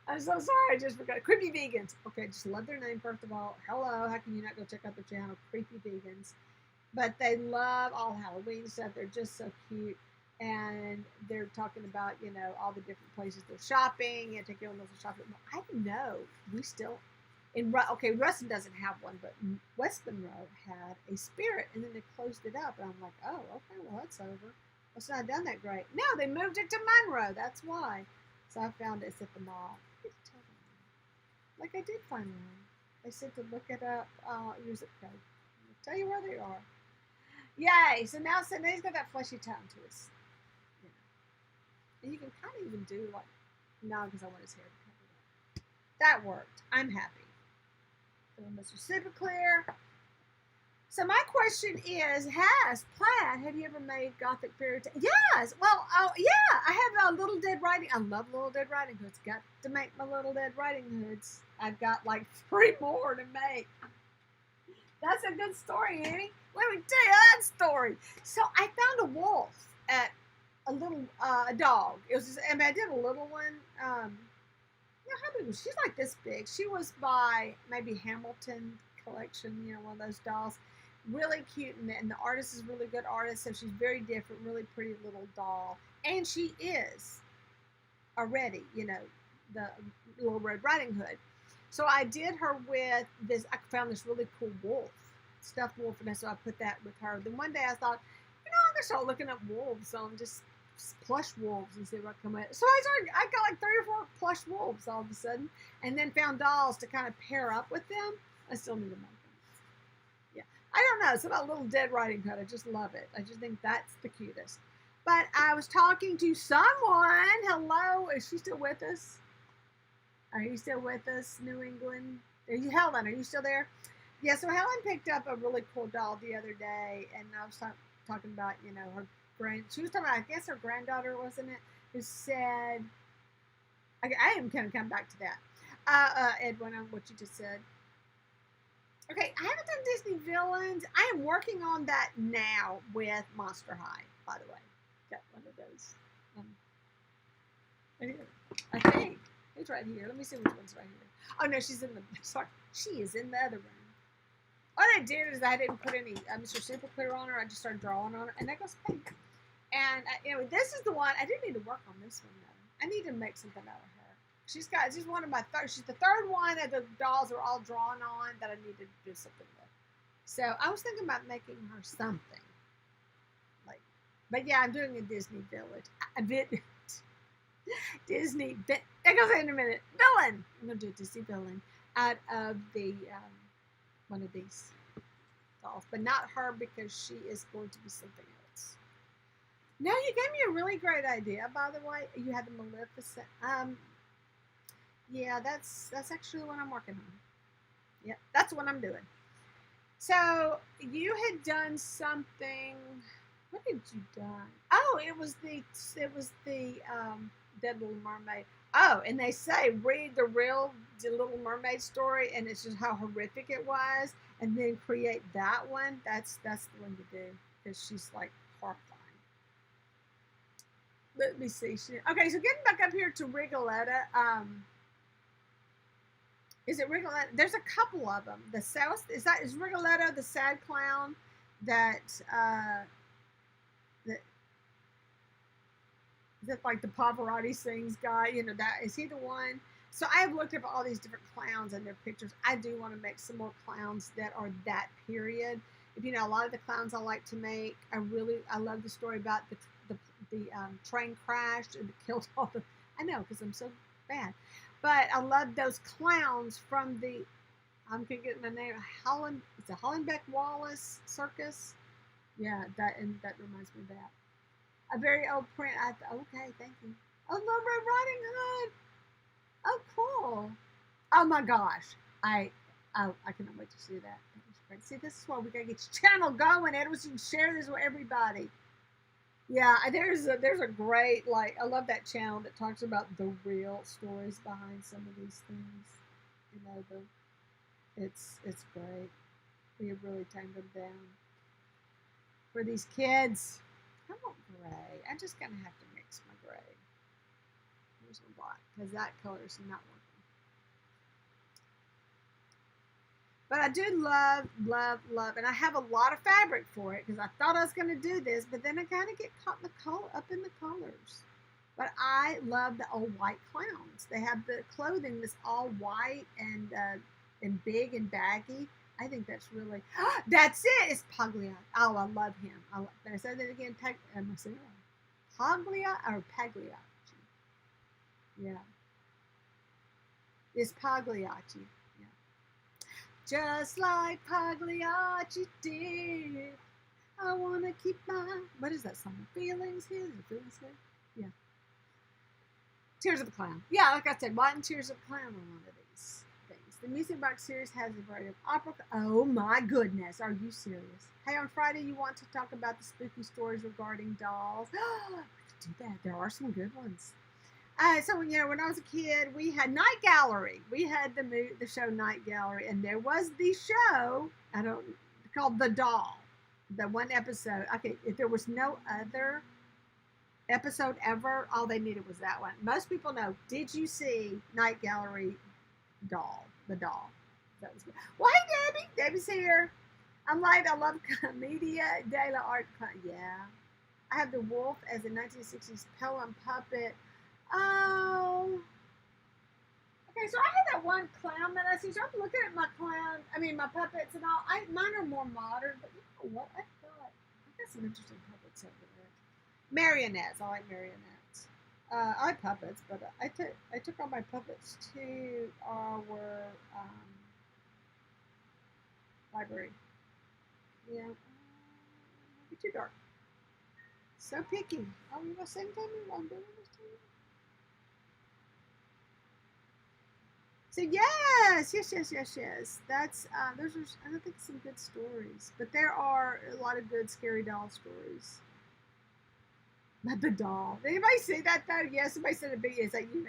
I'm so sorry, I just forgot. Creepy Vegans. Okay, just love their name, first of all. Hello, how can you not go check out their channel, Creepy Vegans? But they love all Halloween stuff. They're just so cute. And they're talking about, all the different places they're shopping and taking on those shopping. I know we still, Okay, Rustin doesn't have one, but West Monroe had a Spirit, and then they closed it up, and I'm like, oh, okay, well that's over. It's not done that great. No, they moved it to Monroe. That's why. So I found it's at the mall. Like I did find one. They said to look it up. Your zip code. I'll tell you where they are. Yay! So now he's got that fleshy tongue to his. You know. And you can kind of even do like, no, because I want his hair to cover that. That worked. I'm happy. So Mr. Super Clear. So my question is, Plaid, have you ever made Gothic fairy tale? Yes. Well, yeah, I have a Little Dead Riding. I love Little Dead Riding Hoods. Got to make my Little Dead Riding Hoods. I've got like 3 more to make. That's a good story, Annie. Let me tell you that story. So I found a wolf at a little dog. It was just, I mean, I did a little one. How big was she? She's like this big. She was by maybe Hamilton Collection, one of those dolls. Really cute, and the artist is a really good artist, so she's very different, really pretty little doll. And she is already, the Little Red Riding Hood. So I did her with this, I found this really cool wolf, stuffed wolf, and so I put that with her. Then one day I thought, I'm going to start looking up wolves on just plush wolves and see what come out. So I got like 3 or 4 plush wolves all of a sudden, and then found dolls to kind of pair up with them. I still need to make them. Yeah, I don't know. It's about Little Dead Riding Hood. I just love it. I just think that's the cutest. But I was talking to someone. Hello, is she still with us? Are you still with us, New England? Helen, are you still there? Yeah, so Helen picked up a really cool doll the other day, and I was talking about, her she was talking about, I guess her granddaughter, wasn't it, who said, I am going to come back to that. Edwin, on what you just said. Okay, I haven't done Disney villains. I am working on that now with Monster High, by the way. Got one of those. Right here, I think. It's right here. Let me see which one's right here. Oh, no, she is in the other room. What I did is I didn't put any Mr. Super Clear on her. I just started drawing on her, and that goes pink. And, this is the one. I do need to work on this one, though. I need to make something out of her. She's one of my she's the 3rd one that the dolls are all drawn on that I need to do something with. So I was thinking about making her something. But yeah, I'm doing a Disney village. Disney, that goes in a minute. Villain. I'm going to do a Disney villain out of the one of these dolls, but not her because she is going to be something else. Now you gave me a really great idea, by the way. You had the Maleficent. Yeah, that's actually what I'm working on. Yeah, that's what I'm doing. So you had done something. What had you done? Oh, it was the Dead Little Mermaid. Oh, and they say read the real Little Mermaid story, and it's just how horrific it was, and then create that one. That's the one to do because she's like horrifying. Let me see. Okay, so getting back up here to Rigoletta. Is it Rigoletta? There's a couple of them. Is Rigoletta the sad clown that like the Pavarotti sings guy, that is he the one? So I have looked up all these different clowns and their pictures. I do want to make some more clowns that are that period. If a lot of the clowns I like to make, I love the story about the train crashed and killed all the. I know because I'm so bad, but I love those clowns from the. I'm gonna get my name. It's a Hollenbeck Wallace Circus. Yeah, that reminds me of that. A very old print. Okay, thank you. Oh, Little Red Riding Hood. Oh, cool. Oh my gosh. I cannot wait to see that. See, this is why we gotta get your channel going, Edward. So you can share this with everybody. Yeah, there's a great I love that channel that talks about the real stories behind some of these things. It's great. We have really tamed them down for these kids. I want gray. I'm just going to have to mix my gray. Here's my black because that color is not working. But I do love, and I have a lot of fabric for it because I thought I was going to do this, but then I kind of get caught in the colors. But I love the old white clowns. They have the clothing that's all white and and big and baggy. I think that's really, that's it. It's Paglia. Oh, I love him. Did I say that again? Am I saying it wrong? Paglia or Pagliacci? Yeah. It's Pagliacci. Yeah. Just like Pagliacci did. I want to keep my, what is that song? Feelings here? Is it Feelings here? Yeah. Tears of the Clown. Yeah, like I said, why didn't Tears of the Clown on one of these things? The Music Box series has a variety of opera. Oh my goodness, are you serious? Hey, on Friday you want to talk about the spooky stories regarding dolls? We could do that. There are some good ones. So you know, when I was a kid, we had Night Gallery. We had the show Night Gallery, and there was the show called The Doll. The one episode. Okay, if there was no other episode ever, all they needed was that one. Most people know. Did you see Night Gallery Doll? The Doll. That was good. Well, hey, Debbie. Debbie's here. I'm like, I love Media de la Art. Yeah. I have the wolf as a 1960s Pelham puppet. Oh. Okay, so I have that one clown that I see. So I'm looking at my my puppets and all. Mine are more modern, but you know what? I got some interesting puppets over there. Marionettes. I like marionettes. I like puppets, but I took all my puppets to our library. Yeah, maybe too dark. So picky. Oh, you gonna sing to me while I'm doing this to you? So yes. That's those are I think some good stories, but there are a lot of good scary doll stories. Not the doll. Did anybody see that though? Yes, somebody said a big. Is that you?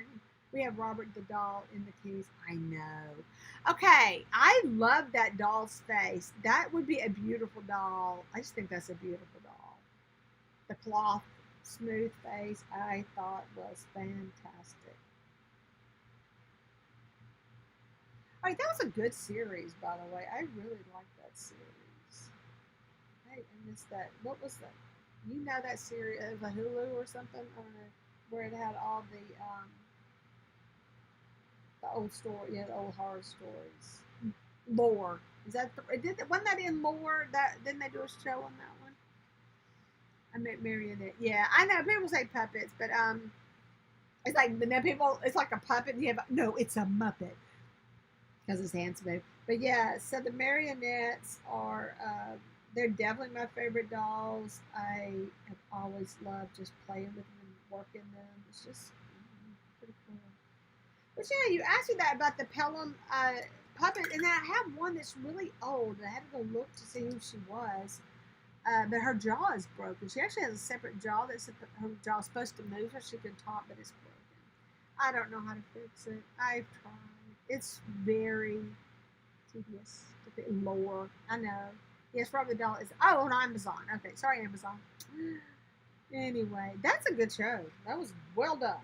We have Robert the doll in the keys. I know. Okay, I love that doll's face. That would be a beautiful doll. I just think that's a beautiful doll. The cloth, smooth face, I thought was fantastic. All right, that was a good series, by the way. I really liked that series. Hey, I missed that. What was that? You know that series of a Hulu or something? I don't know, where it had all the old story, yeah, the old horror stories. Lore. Is that wasn't that in Lore? That didn't they do a show on that one? I meant Marionette. Yeah, I know people say puppets, but it's like then people. It's like a puppet. And you have no, it's a muppet because his hands move. But yeah, so the marionettes are. They're definitely my favorite dolls. I have always loved just playing with them and working them. It's just pretty cool. But yeah, you asked me that about the Pelham puppet, and I have one that's really old. I had to go look to see who she was. But her jaw is broken. She actually has a separate jaw her jaw is supposed to move so she can talk, but it's broken. I don't know how to fix it. I've tried. It's very tedious to fix. Lore. I know. Yes, Robert the Doll is on Amazon. Okay, sorry Amazon. Anyway, that's a good show. That was well done.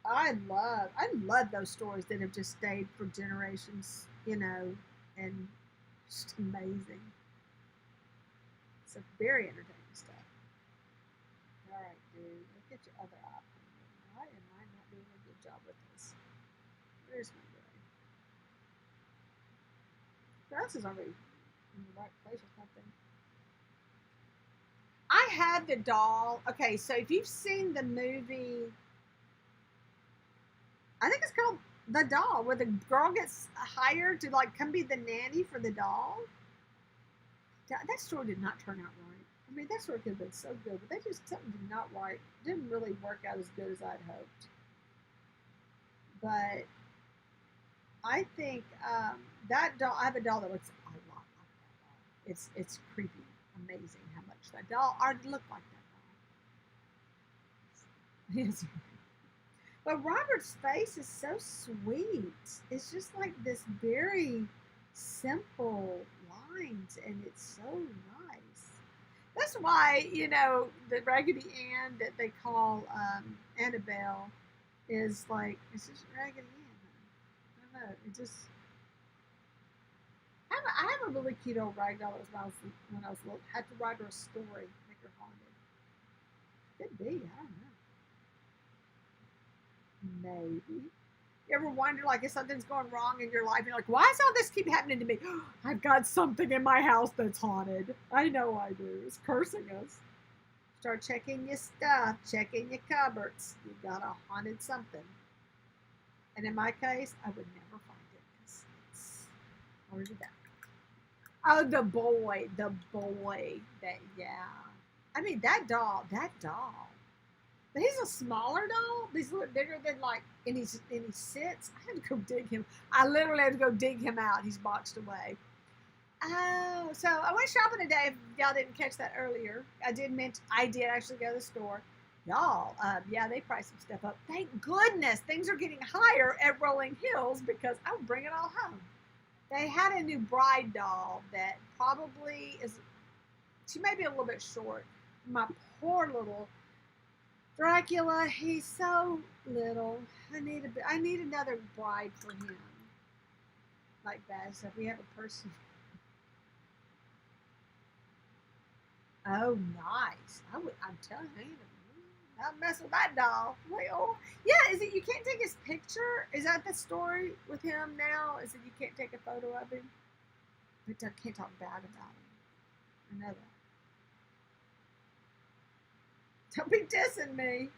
I love those stories that have just stayed for generations, and just amazing. It's a very entertaining stuff. All right, dude, look at your other iPhone. Why am I not doing a good job with this? Where's my gray? Grass is already in the right place or something. I had the doll. Okay, so if you've seen the movie, I think it's called The Doll, where the girl gets hired to come be the nanny for the doll. That story did not turn out right. I mean, that story could have been so good, but something did not right. Didn't really work out as good as I'd hoped. But I think that doll. I have a doll that looks a lot like that doll. It's creepy, amazing how much that doll already looked like that doll. Yes. But Robert's face is so sweet. It's just like this very simple lines, and it's so nice. That's why, the Raggedy Ann that they call Annabelle is it's just Raggedy Ann. I don't know. It just. I have a really cute old rag doll when I was little. Had to write her a story, make her haunted. Could be. I don't know. Maybe. You ever wonder, like, if something's going wrong in your life, you're like, why does all this keep happening to me? I've got something in my house that's haunted. I know I do. It's cursing us. Start checking your stuff, checking your cupboards. You got a haunted something. And in my case, I would never find it because it's already there. Oh, the boy. That, yeah. I mean, that doll. But he's a smaller doll. He's a little bigger than like, and he sits. I had to go dig him. I literally had to go dig him out. He's boxed away. Oh, so I went shopping today. If y'all didn't catch that earlier, I did actually go to the store. Y'all, yeah, they priced some stuff up. Thank goodness things are getting higher at Rolling Hills because I would bring it all home. They had a new bride doll that probably is. She may be a little bit short. My poor little Dracula, he's so little. I need another bride for him. Like that. So if we have a person. Oh, nice. I'm telling you, not mess with that doll. Like, oh, yeah. Is it you can't take his picture? Is that the story with him now? Is it you can't take a photo of him? But I can't talk bad about him. I know that. Don't be dissing me.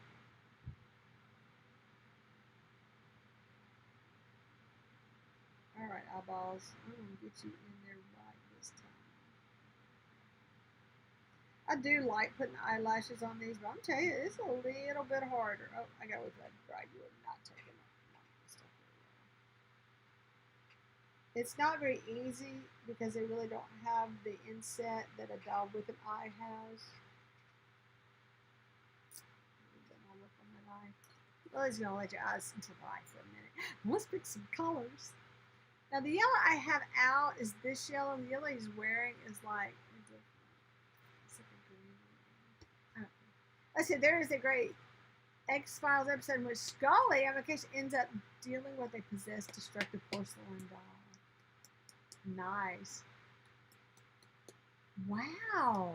All right, eyeballs. I'm gonna get you in there right this time. I do like putting eyelashes on these, but I'm telling you, it's a little bit harder. Oh, I got with that drag you would not take it. It's not very easy because they really don't have the inset that a doll with an eye has. Well, it's gonna let your eyes dry for a minute. Let's pick some colors. Now the yellow I have out is this yellow. The yellow he's wearing is like it's like a green. I said there is a great X-Files episode in which Scully, on occasion, ends up dealing with a possessed, destructive porcelain doll. Nice. Wow.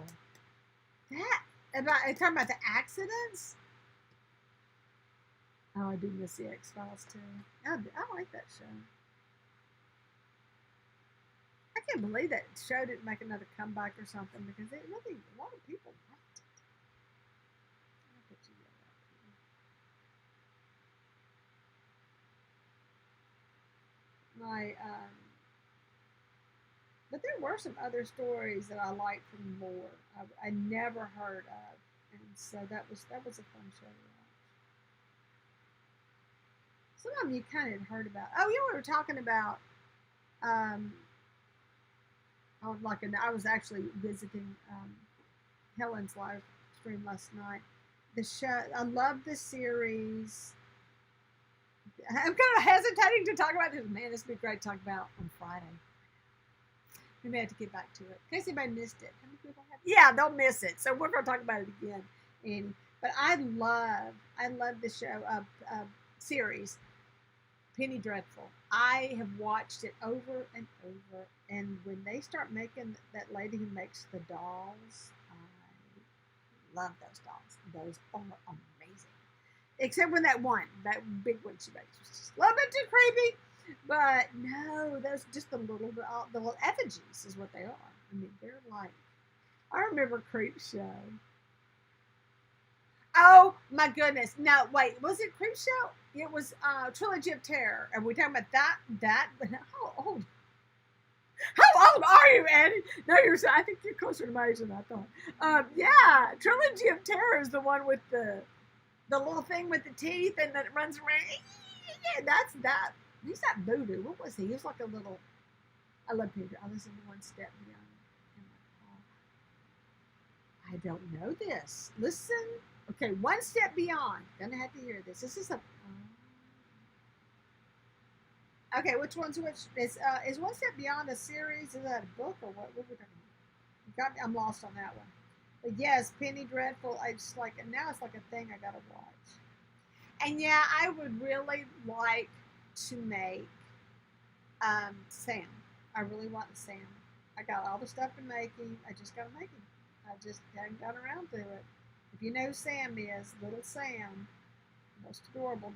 That talking about the accidents. Oh, I do miss the X-Files too. I like that show. I can't believe that show didn't make another comeback or something because it really a lot of people liked it. I'll put you up here. But there were some other stories that I liked from lore I never heard of, and so that was a fun show to watch. Some of them you kind of had heard about. Oh, yeah, we were talking about. I was actually visiting Helen's live stream last night. The show, I love the series. I'm kind of hesitating to talk about this. Man, this would be great to talk about on Friday. We may have to get back to it. In case anybody missed it. How many people have? Yeah, they'll miss it. So we're going to talk about it again. But I love the show series, Penny Dreadful. I have watched it over and over. And when they start making that lady who makes the dolls, I love those dolls. Those are amazing. Except when that big one she makes was just a little bit too creepy. But no, those just the little effigies is what they are. I mean, they're like, I remember Creep Show. Oh my goodness! No, wait, was it Creep Show? It was Trilogy of Terror. Are we talking about that? How old? How old are you, Annie? No, I think you're closer to my age than I thought. Yeah, Trilogy of Terror is the one with the little thing with the teeth and then it runs around. Yeah, that's that. He's not voodoo. What was he? He was like a little. I love Peter. I listen to One Step Beyond. I don't know this. Listen. Okay, One Step Beyond. Gonna have to hear this. This is a. Okay, which one's which? Is One Step Beyond a series? Is that a book or what? What we're talking about? I'm lost on that one. But yes, Penny Dreadful. I just like, and now it's like a thing I gotta watch. And yeah, I would really like to make Sam. I really want Sam. I got all the stuff to make him. I just gotta make him. I just haven't got around to it. If you know who Sam is, little Sam, most adorable.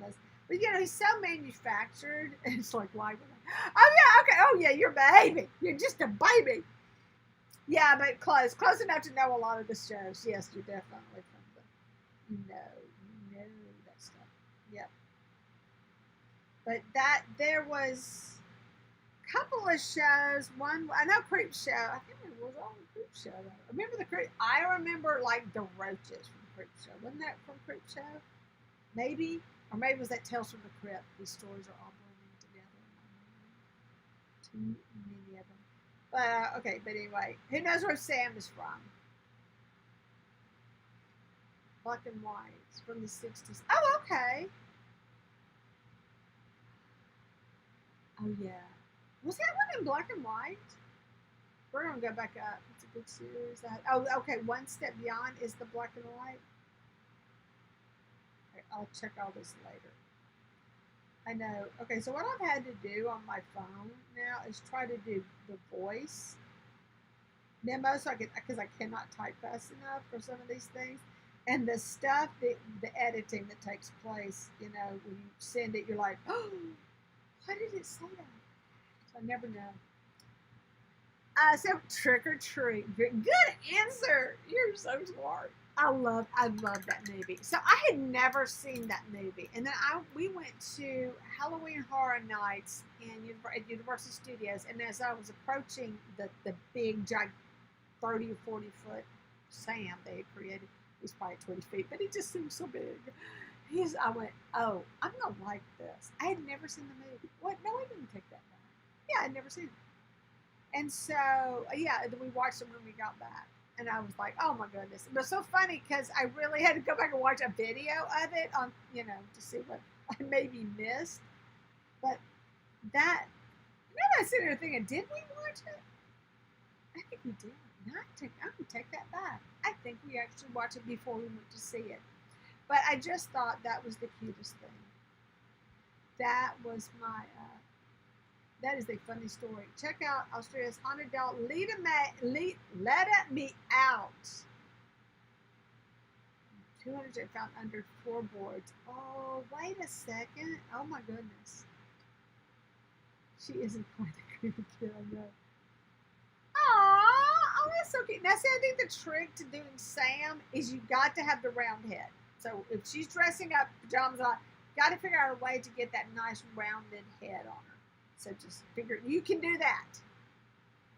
But you know, he's so manufactured. It's like, why would I? Oh yeah, okay. Oh yeah, you're a baby. You're just a baby. Yeah, but close enough to know a lot of the shows. Yes, you're definitely from the that stuff. Yep. But there was a couple of shows. One I know Creep Show. I think it was on Creep Show. I remember the Creep. I remember like the roaches from Creep Show. Wasn't that from Creep Show? Maybe, or maybe it was that Tales from the Crypt. These stories are all blending together. Too many of them. But okay. But anyway, who knows where Sam is from? Black and white. It's from the 60s. Oh, okay. Oh yeah. Was that one in black and white? We're gonna go back up. It's a good series. Oh, okay. One Step Beyond is the black and white. Okay, I'll check all this later. I know. Okay, so what I've had to do on my phone now is try to do the voice memo, so because I cannot type fast enough for some of these things, and the stuff, the editing that takes place. You know, when you send it, you're like, oh, why did it say that? So I never know. So Trick or Treat. Good answer. You're so smart. I love that movie. So I had never seen that movie, and then we went to Halloween Horror Nights at Universal Studios, and as I was approaching the big, giant 30 or 40 foot Sam they had created, he's probably 20 feet, but he just seemed so big. I went, oh, I'm gonna like this. I had never seen the movie. What? No, I didn't take that back. Yeah, I'd never seen it. And so, yeah, we watched it when we got back. And I was like, oh my goodness. It was so funny because I really had to go back and watch a video of it on, to see what I maybe missed. But that, I was sitting there thinking, did we watch it? I think we did. I'm going to take that back. I think we actually watched it before we went to see it. But I just thought that was the cutest thing. That was that is a funny story. Check out Australia's haunted doll, Let Me Out. 200 found under floorboards. Oh, wait a second. Oh my goodness. She isn't quite a creepy kid, I know. Oh, that's so cute. Now, see, I think the trick to doing Sam is you got to have the round head. So if she's dressing up, pajamas on, got to figure out a way to get that nice rounded head on her. So just figure, you can do that.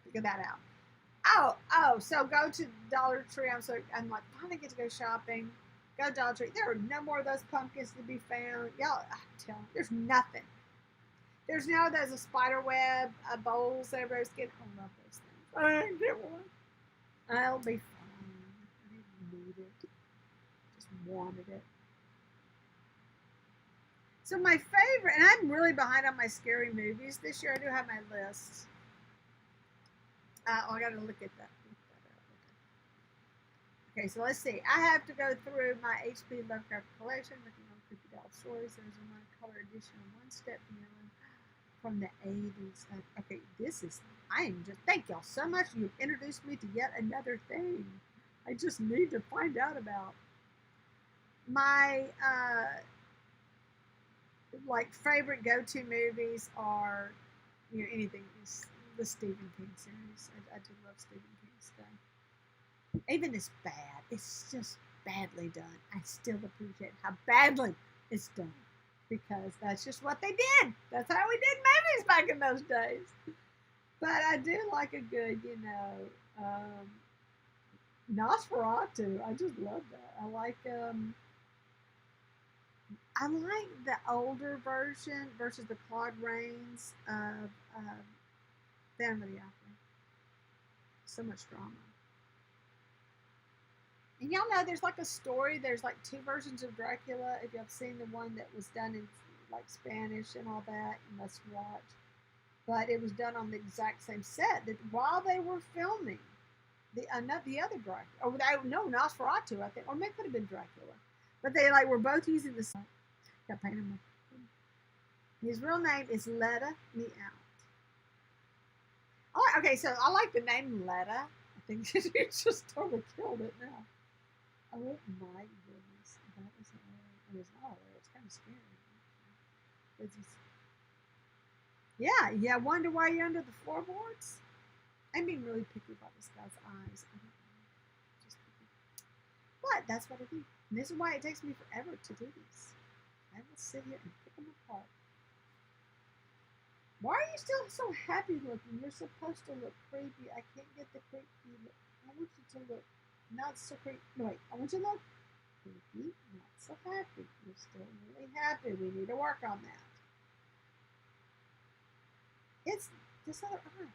Figure that out. Oh, so go to Dollar Tree. I'm like, finally get to go shopping. Go to Dollar Tree. There are no more of those pumpkins to be found. Y'all, I'm telling you, there's nothing. There's a spider web, bowls that everybody's getting. I love those things. I didn't get one. I'll be fine. I didn't need it. Just wanted it. So my favorite, and I'm really behind on my scary movies this year. I do have my list. I got to look at that. Okay, so let's see. I have to go through my H.P. Lovecraft collection, looking on creepy doll stories. There's a one-color edition of One Step Beyond from the 80s. Okay, thank y'all so much. You've introduced me to yet another thing I just need to find out about. My, favorite go-to movies are, anything. The Stephen King series. I do love Stephen King stuff. Even it's bad. It's just badly done. I still appreciate how badly it's done. Because that's just what they did. That's how we did movies back in those days. But I do like a good, Nosferatu. I just love that. I like the older version versus the Claude Rains of Phantom of the Opera. So much drama. And y'all know there's like a story. There's like two versions of Dracula. If y'all seen the one that was done in like Spanish and all that, you must watch. But it was done on the exact same set that while they were filming the other Dracula. Or no, Nosferatu, I think. Or maybe it could have been Dracula. But they were both using the same. Got paint him. His real name is Let Me Out. Oh, okay, so I like the name Letta. I think you just totally killed it now. Oh my goodness. That was hilarious. It was not hilarious. It's kind of scary. Yeah, yeah. Wonder why you're under the floorboards? I'm being really picky about this guy's eyes. I don't know. Just picky. But that's what I do. And this is why it takes me forever to do these. I will sit here and pick them apart. Why are you still so happy looking? You're supposed to look creepy. I can't get the creepy look. I want you to look not so creepy. No, wait, I want you to look creepy, not so happy. You're still really happy. We need to work on that. It's this other eye.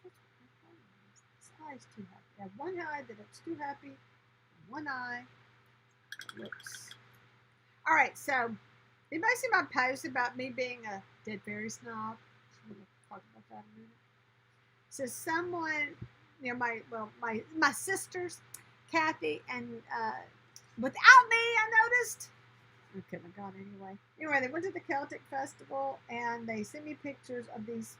This eye is too happy. I have one eye that looks too happy, and one eye that looks. All right, so anybody see my post about me being a dead fairy snob? We'll talk about that in a minute. So someone, my sisters, Kathy and without me, I noticed. Okay, my God. Anyway, they went to the Celtic Festival and they sent me pictures of these,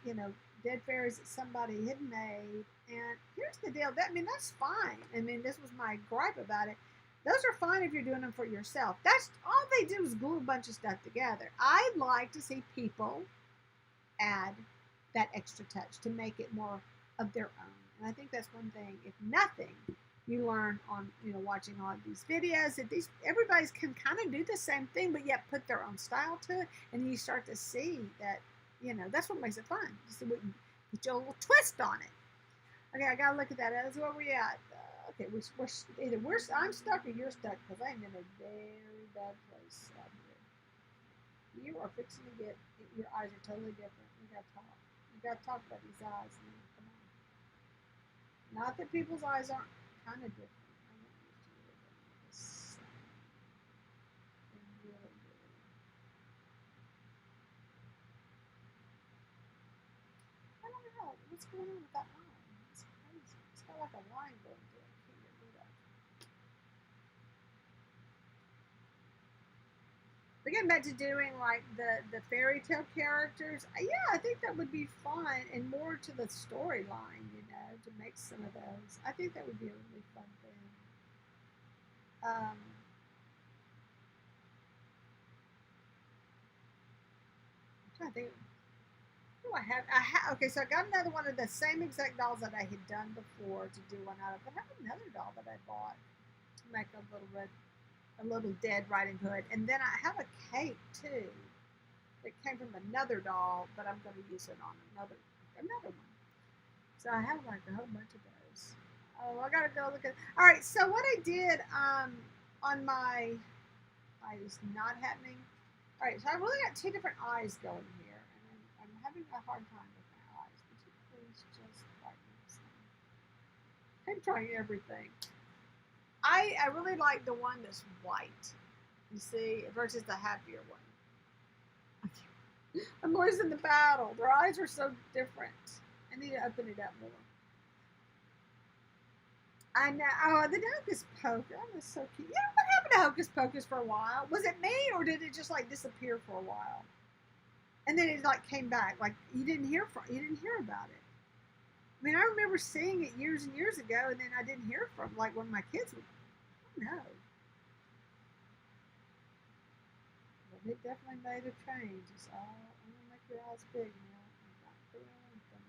dead fairies that somebody had made. And here's the deal. That's fine. This was my gripe about it. Those are fine if you're doing them for yourself. That's all they do is glue a bunch of stuff together. I'd like to see people add that extra touch to make it more of their own. And I think that's one thing, if nothing, you learn on watching all of these videos that everybody's can kind of do the same thing, but yet put their own style to it, and you start to see that that's what makes it fun. Just put your little twist on it. Okay, I gotta look at that. That's where we at. Okay, I'm stuck or you're stuck because I'm in a very bad place out here. You are fixing to get your eyes are totally different. We gotta talk. We gotta talk about these eyes. Come on. Not that people's eyes aren't kind of different. I want you to look at this. Really. I don't know what's going on with that eye. It's crazy. It's got like a line going through it. I can't get rid of it. But getting back to doing like the fairy tale characters, yeah, I think that would be fun and more to the storyline, to make some of those. I think that would be a really fun thing. I'm trying to think. What do I have? Okay, so I got another one of the same exact dolls that I had done before to do one out of. But I have another doll that I bought to make a little Dead Riding Hood, and then I have a cape too. It came from another doll, but I'm going to use it on another one. So I have like a whole bunch of those. Oh, I gotta go look at. All right, so what I did on my eyes not happening. All right, so I really got two different eyes going here, and I'm having a hard time with my eyes. Would you please just like this? I'm trying everything. I really like the one that's white. You see, versus the happier one. I'm losing the battle. Their eyes are so different. I need to open it up more. I know. Oh, the Hocus Pocus. That was so cute. What happened to Hocus Pocus for a while? Was it me, or did it just like disappear for a while? And then it like came back. Like you didn't hear about it. I remember seeing it years and years ago, and then I didn't hear from like when my kids would. I don't know. But it definitely made a change. It's all. I'm gonna make your eyes big now. I'm not doing anything.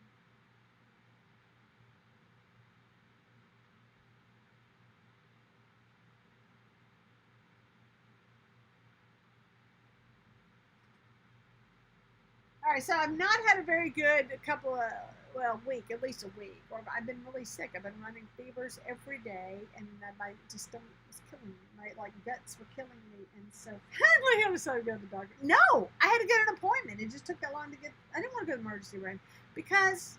All right, so I've not had a very good week, at least a week. Or I've been really sick. I've been running fevers every day, and my stomach was killing me. My guts were killing me, and so I was so to go to the doctor. No, I had to get an appointment. It just took that long to get. I didn't want to go to the emergency room because,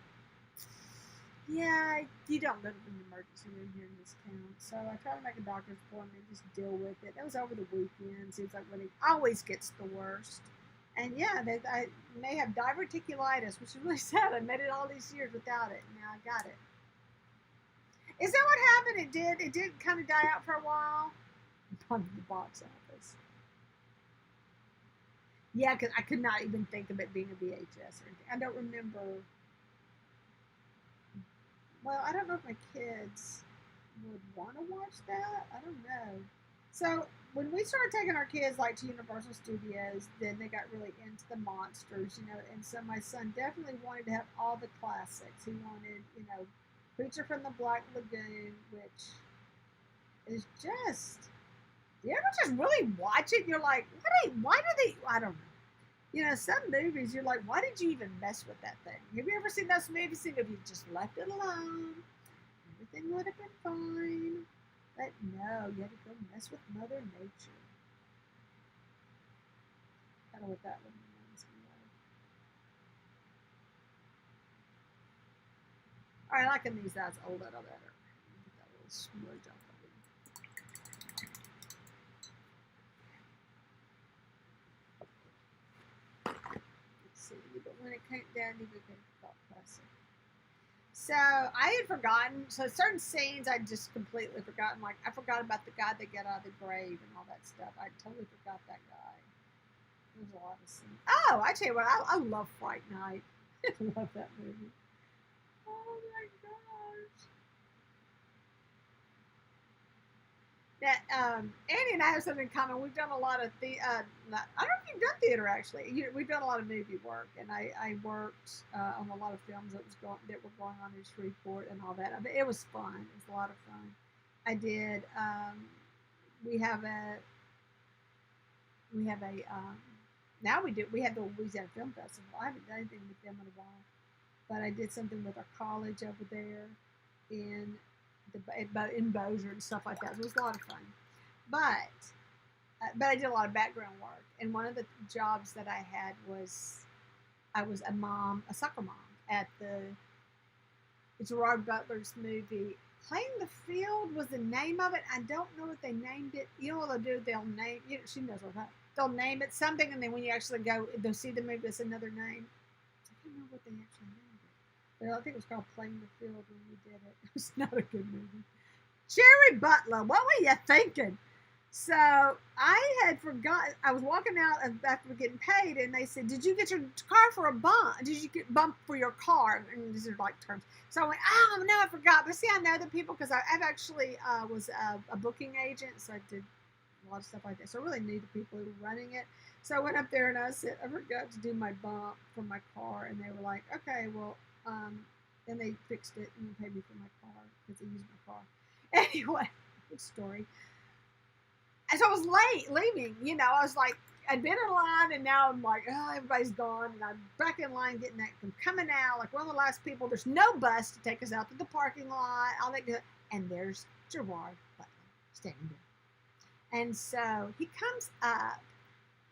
yeah, you don't go to the emergency room here in this town. So I tried to make a doctor's appointment, just deal with it. It was over the weekend. Seems like when it always gets the worst. And yeah, I may have diverticulitis, which is really sad. I made it all these years without it. Now I got it. Is that what happened? It did kind of die out for a while. From the box office. Yeah, because I could not even think of it being a VHS or anything. I don't remember. Well, I don't know if my kids would want to watch that. I don't know. So when we started taking our kids like to Universal Studios, then they got really into the monsters, you know. And so my son definitely wanted to have all the classics. He wanted, you know, Creature from the Black Lagoon, which is just, you ever just really watch it? You're like, why do they? I don't know. You know, some movies you're like, why did you even mess with that thing? Have you ever seen those movies? If you just left it alone, everything would have been fine. But no, you had to go mess with Mother Nature. Kind of what that one reminds me of. All right, liking these guys a little better. Get that little smudge off of them. Let's see, but when it came down, you could get classic. So I had forgotten. So certain scenes I just completely forgotten. Like I forgot about the guy that got out of the grave and all that stuff. I totally forgot that guy. There's a lot of scenes. Oh, I tell you what, I love Fright Night. I love that movie. Oh my gosh. That Andy and I have something in common. We've done a lot of I don't know if you've done theater actually. We've done a lot of movie work, and I worked on a lot of films that were going on in Shreveport and all that. I mean, it was fun. It was a lot of fun. I did. We have a now we have the Louisiana Film Festival. I haven't done anything with them in a while, but I did something with our college over there in in Bossier and stuff like that. It was a lot of fun, but I did a lot of background work. And one of the jobs that I had was I was a soccer mom at the Gerard Butler's movie. Playing the Field was the name of it. I don't know what they named it. You know what they'll do? They'll name. You know, she knows what that. They'll name it something, and then when you actually go, they'll see the movie. It's another name. I can't remember what they actually named it. But I think it was called Playing the Field when we did it. It was not a good movie. Jerry Butler, what were you thinking? So I had forgotten. I was walking out after getting paid, and they said, "Did you get your car for a bump? Did you get bumped for your car?" And these are like terms. So I went, "Oh no, I forgot." But see, I know the people because I've actually was a booking agent, so I did a lot of stuff like that. So I really knew the people who were running it. So I went up there and I said, "I forgot to do my bump for my car," and they were like, "Okay, well." Then they fixed it and paid me for my car because they used my car. Anyway, good story. And so I was late leaving. You know, I was like, I'd been in line, and now I'm like, oh, everybody's gone, and I'm back in line getting that. I'm coming out like one of the last people. There's no bus to take us out to the parking lot. All that good, and there's Gerard Butler standing there. And so he comes up,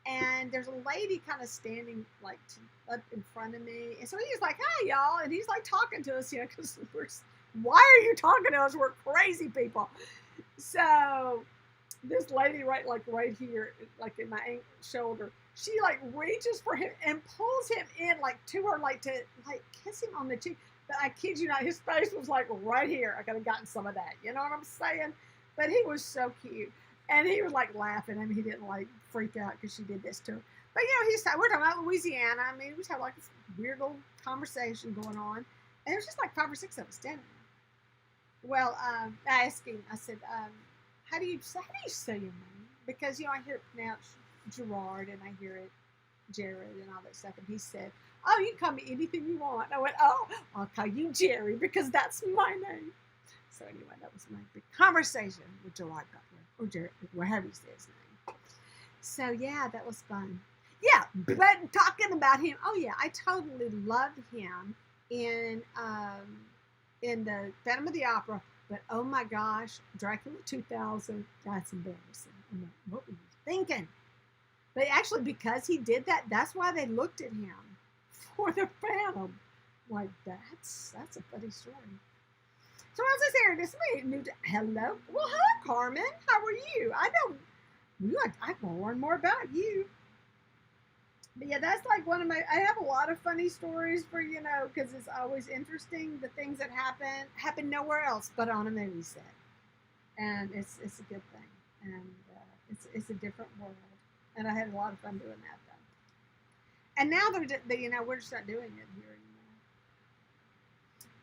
and there's a lady kind of standing like up in front of me, and so he's like, "Hi, y'all," and he's like talking to us, you know, because why are you talking to us? We're crazy people. So this lady right here, like in my shoulder, she like reaches for him and pulls him in like to her, like to like kiss him on the cheek. But I kid you not, his face was like right here. I could have gotten some of that. You know what I'm saying? But he was so cute. And he was like laughing. I mean, he didn't like freak out because she did this to him. But you know, we're talking about Louisiana. I mean, we just had like this weird little conversation going on. And it was just like 5 or 6 of us standing there. Well, I asked him, I said, how do you say your name? Because, you know, I hear it pronounced Gerard and I hear it Jared and all that stuff. And he said, "Oh, you can call me anything you want." I went, "Oh, I'll call you Jerry because that's my name." So anyway, that was my big conversation with Gerard Butler, or Jared, whatever he says his name. So yeah, that was fun. Yeah, but talking about him, oh yeah, I totally loved him in the Phantom of the Opera. But oh my gosh, Dracula 2000, that's embarrassing. I'm like, what were you thinking? But actually, because he did that, that's why they looked at him for the Phantom. Like, that's a funny story. So I was just here this week. Hello. Well, hello, Carmen. How are you? I want to learn more about you. But yeah, that's like I have a lot of funny stories for, you know, because it's always interesting. The things that happen nowhere else but on a movie set. And it's a good thing. And it's a different world. And I had a lot of fun doing that, though. And now we're just not doing it here anymore.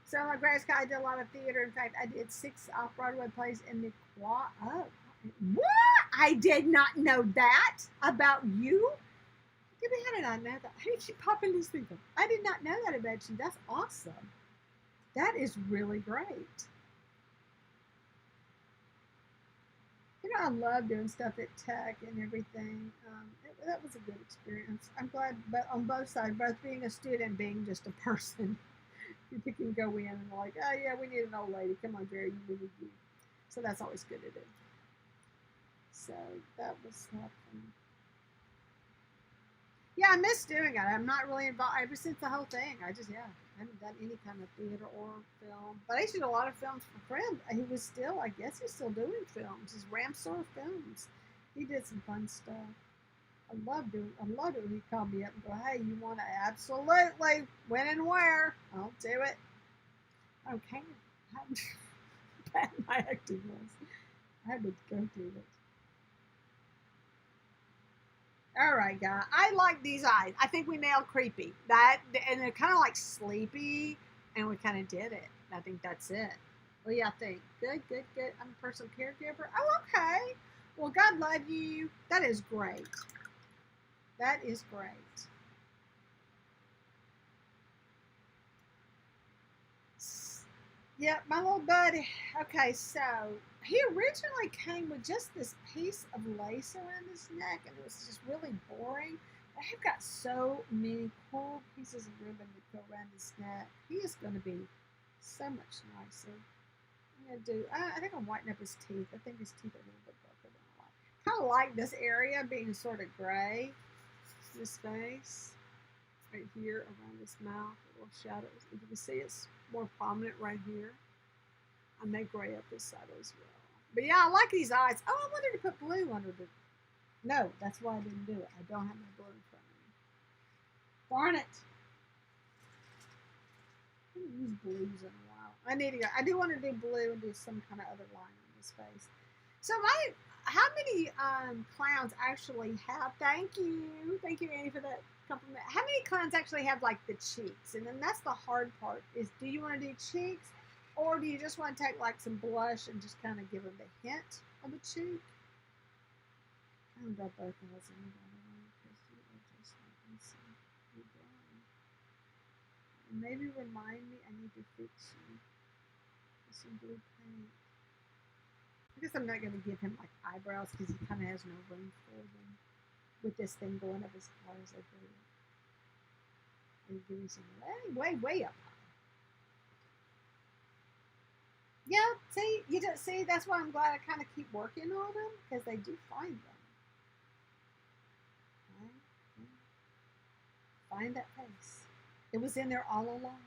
So like Grace, I did a lot of theater. In fact, I did 6 off-Broadway plays in the What? I did not know that about you. How did I know that? How did she pop in these things? I did not know that about you. That's awesome. That is really great. You know, I love doing stuff at Tech and everything. That was a good experience. I'm glad, but on both sides, both being a student and being just a person, you can go in and like, oh yeah, we need an old lady. Come on, Jerry, we need you. So that's always good to do. So that was fun. Yeah, I miss doing it. I'm not really involved ever since the whole thing. I haven't done any kind of theater or film. But I used to do a lot of films for a friend. He was still, I guess he's still doing films. His Ramsor Films. He did some fun stuff. I loved it when he called me up and go, hey, you want to absolutely when and where? I'll do it. Okay. How bad my acting was. I had to go through it. All right, guys. I like these eyes. I think we nailed CrEePy. That, and they're kind of like sleepy, and we kind of did it. I think that's it. What do y'all think? Good, good, good. I'm a personal caregiver. Oh, okay. Well, God love you. That is great. That is great. Yeah, my little buddy. Okay, so he originally came with just this piece of lace around his neck, and it was just really boring. I've got so many cool pieces of ribbon that go around his neck. He is going to be so much nicer. I'm going to do, I think I'm whitening up his teeth. I think his teeth are a little bit darker than I like. Kind of like this area being sort of gray. This face right here around his mouth, little shadows. If you can see, it's more prominent right here. I may gray up this side as well. But yeah, I like these eyes. Oh, I wanted to put blue under the. No, that's why I didn't do it. I don't have my blue in front of me. Darn it. I haven't used blues in a while. I need to go. I do want to do blue and do some kind of other line on this face. So how many clowns actually have? Thank you, Annie, for that compliment. How many clowns actually have like the cheeks? And then that's the hard part: is do you want to do cheeks, or do you just want to take like some blush and just kind of give them the hint of a cheek? I haven't got both of those in, by the way, because you are just let me see. You're done. Maybe remind me I need to fix you with some blue paint. I guess I'm not going to give him like eyebrows because he kind of has no room for them with this thing going up as far as I do it. And give me some way up high. Yeah, see, you just see. That's why I'm glad I kind of keep working on them because they do find them. Okay. Find that face. It was in there all along.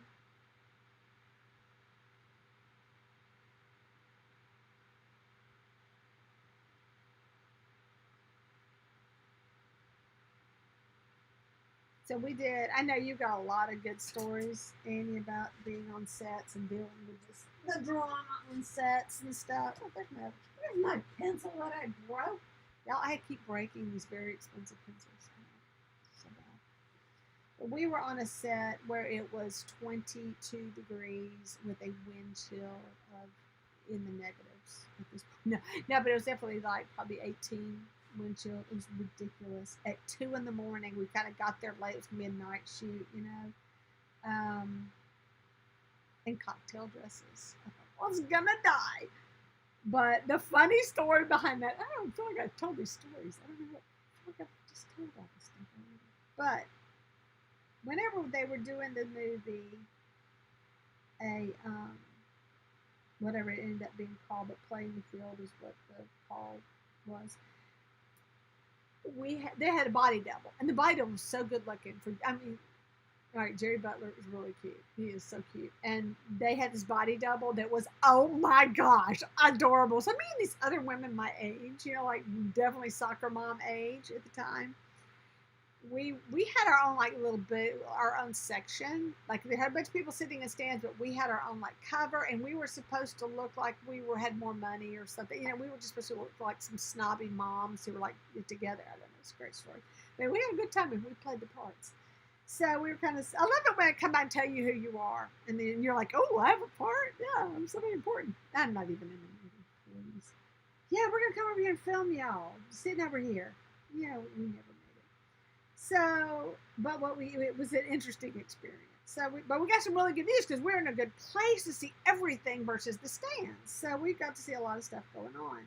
So we did. I know you got a lot of good stories, Annie, about being on sets and dealing with this, the drama on sets and stuff. Oh, there's my pencil that I broke. Y'all, I keep breaking these very expensive pencils. So bad. But we were on a set where it was 22 degrees with a wind chill of in the negatives at this point. No, but it was definitely like probably 18 wind chill. It was ridiculous. At 2 in the morning, we kind of got there late. It was midnight shoot, you know, in cocktail dresses. I thought I was gonna die. But the funny story behind that, I don't feel like I told these stories. I don't know what. I feel like I've just told all this stuff already. But whenever they were doing the movie, whatever it ended up being called, but Playing the Field is what the call was. They had a body double, and the body double was so good looking. All right, Jerry Butler is really cute. He is so cute, and they had this body double that was, oh my gosh, adorable. So me and these other women my age, you know, like definitely soccer mom age at the time, we had our own like little bit, our own section. Like we had a bunch of people sitting in stands, but we had our own like cover, and we were supposed to look like had more money or something. You know, we were just supposed to look like some snobby moms who were like together. I don't know, it's a great story. But we had a good time and we played the parts. So we were kind of. I love it when I come out and tell you who you are, and then you're like, "Oh, I have a part. Yeah, I'm something important." I'm not even in the movie, please. yeah, we're going to come over here and film y'all. Sitting over here. Yeah, we never made it. So, but it was an interesting experience. So, but we got some really good news because we're in a good place to see everything versus the stands. So we got to see a lot of stuff going on.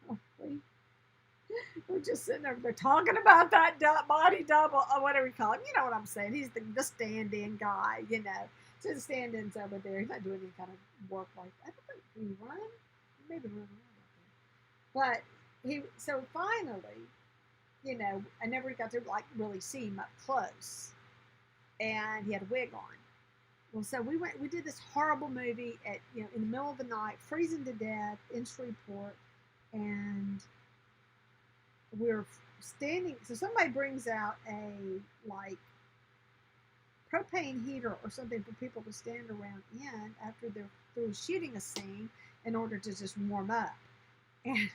Hopefully. We're just sitting over there talking about that body double, or whatever you call him. You know what I'm saying? He's the stand-in guy, you know. So the stand-in's over there. He's not doing any kind of work like that. I don't think he run. Maybe run around. But so finally, you know, I never got to like really see him up close, and he had a wig on. Well, so we did this horrible movie at, you know, in the middle of the night, freezing to death in Shreveport, and we're standing. So somebody brings out a like propane heater or something for people to stand around in after they're through shooting a scene in order to just warm up. And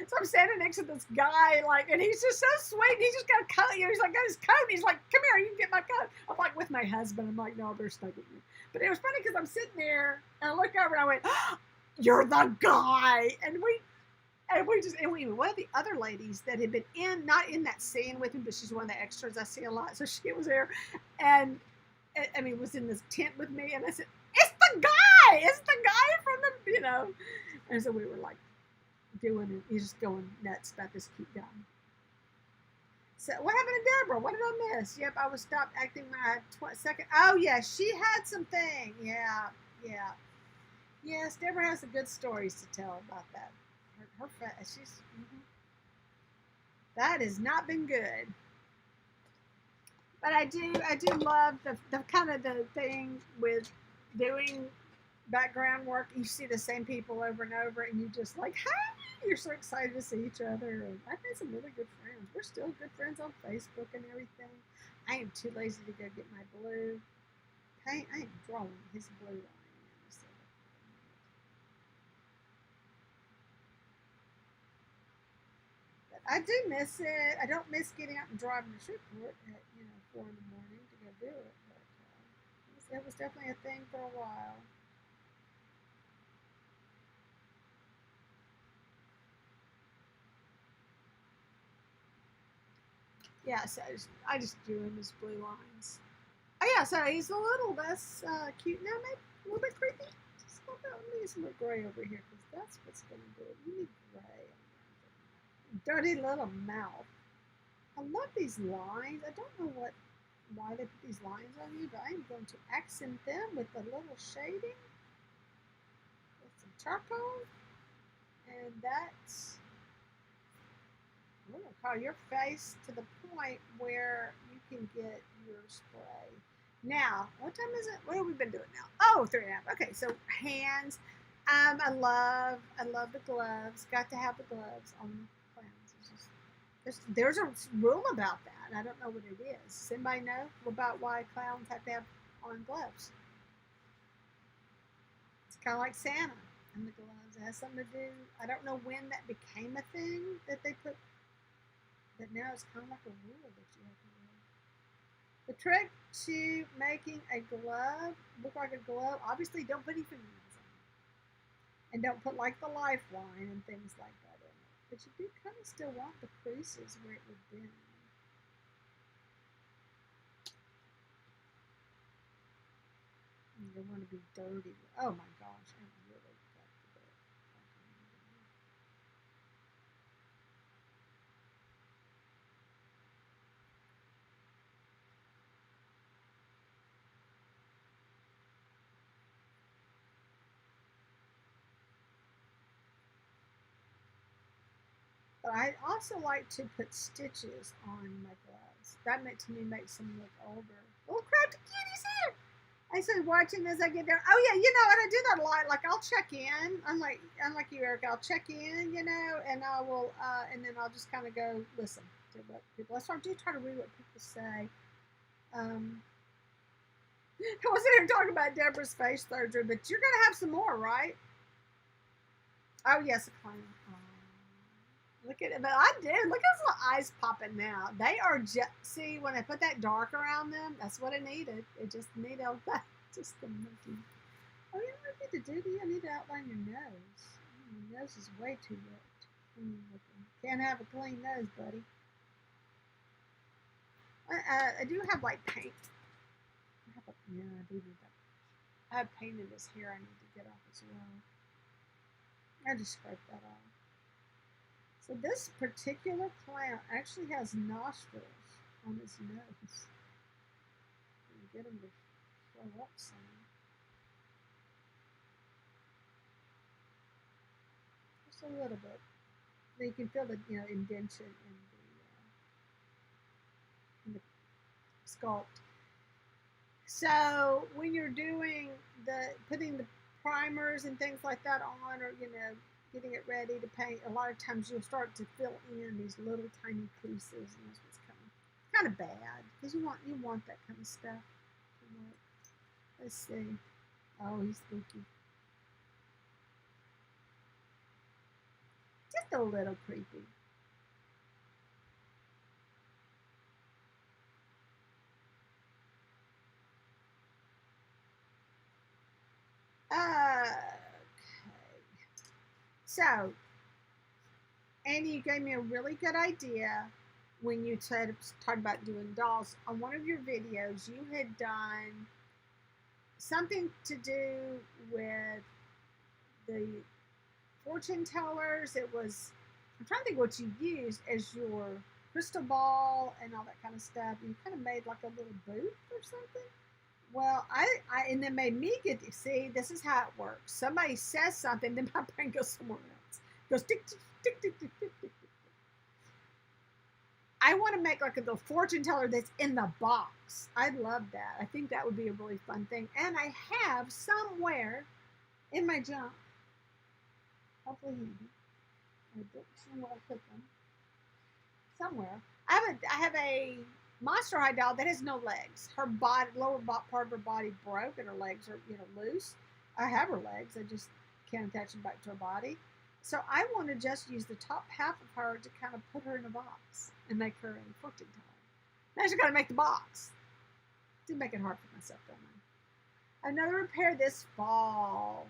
so I'm standing next to this guy, like, and he's just so sweet. He's just got a coat. You know, he's like, got his coat. He's like, come here, you can get my coat. I'm like with my husband. I'm like, no, they're stuck with me. But it was funny because I'm sitting there and I look over and I went, oh, you're the guy. And one of the other ladies that had been not in that scene with him, but she's one of the extras I see a lot. So she was there and I mean, was in this tent with me. And I said, it's the guy. It's the guy from the, you know. And so we were like, doing it. He's just going nuts about this cute guy. So what happened to Deborah? What did I miss? Yep, I was stopped acting my second. Oh yeah, she had something. Yeah. Yes, Deborah has some good stories to tell about that. She's that has not been good. But I do love the kind of the thing with doing background work. You see the same people over and over, and you just like, hey, you're so excited to see each other. And I've made some really good friends. We're still good friends on Facebook and everything. I am too lazy to go get my blue paint. I am drawing his blue line. But I do miss it. I don't miss getting out and driving to Shreveport at 4 in the morning to go do it. But it was definitely a thing for a while. Yeah, so I just drew him as blue lines. Oh yeah, so he's a little less cute now, maybe a little bit creepy. Just let me get some more gray over here because that's what's going to do it. You need gray. Dirty little mouth. I love these lines. I don't know why they put these lines on you, but I am going to accent them with a little shading with some charcoal, and that's. We're going to call your face to the point where you can get your spray. Now, what time is it? What have we been doing now? Oh, 3:30. Okay, so hands. I love the gloves. Got to have the gloves on clowns. There's a rule about that. I don't know what it is. Does anybody know about why clowns have to have on gloves? It's kind of like Santa and the gloves. It has something to do. I don't know when that became a thing that they put. But now it's kind of like a rule that you have to wear. The trick to making a glove look like a glove, obviously don't put any fingernails on it. And don't put like the lifeline and things like that in it. But you do kind of still want the creases where it would bend. You don't want to be dirty. Oh my gosh, I really got to do it. But I also like to put stitches on my gloves. That makes me them look older. Oh crap, the kitty's here! I started watching as I get there. Oh yeah, and I do that a lot. Like I'll check in. Unlike you, Eric, I'll check in, and I will, and then I'll just kind of go listen to what people. So I do try to read what people say. I wasn't here talking about Deborah's face surgery, but you're gonna have some more, right? Oh yes, a clown. Look at it, but I did. Look at his little eyes popping now. They are just, see, when I put that dark around them, that's what it needed. It just needed that, just the monkey. Oh, you know what I need to do to you? I need to outline your nose. Your nose is way too wet. Can't have a clean nose, buddy. I do have like paint. Yeah, I do need that. I have paint in this hair I need to get off as well. I just scraped that off. So this particular clown actually has nostrils on his nose. Get him to show up some. Just a little bit. You can feel the indentation in the sculpt. So when you're doing putting the primers and things like that on, or getting it ready to paint, a lot of times you'll start to fill in these little tiny creases, and that's what's kind of bad, because you want that kind of stuff to work. Let's see. Oh, he's spooky. Just a little creepy. Okay. So, Andy, you gave me a really good idea when you talked about doing dolls. On one of your videos, you had done something to do with the fortune tellers. It was, I'm trying to think what you used as your crystal ball and all that kind of stuff. You kind of made like a little booth or something. Well, and then made me get to see, this is how it works. Somebody says something, then my brain goes somewhere else. It goes tick, tick, tick, tick, tick, tick, tick. I want to make like a fortune teller that's in the box. I'd love that. I think that would be a really fun thing. And I have somewhere in my junk, hopefully I don't know where I put them. Somewhere. I have a Monster High doll that has no legs. Her lower part of her body broke, and her legs are loose. I have her legs. I just can't attach them back to her body. So I want to just use the top half of her to kind of put her in a box and make her a fortune teller. Now I just got to make the box. Did make it hard for myself, don't I? Another repair this fall.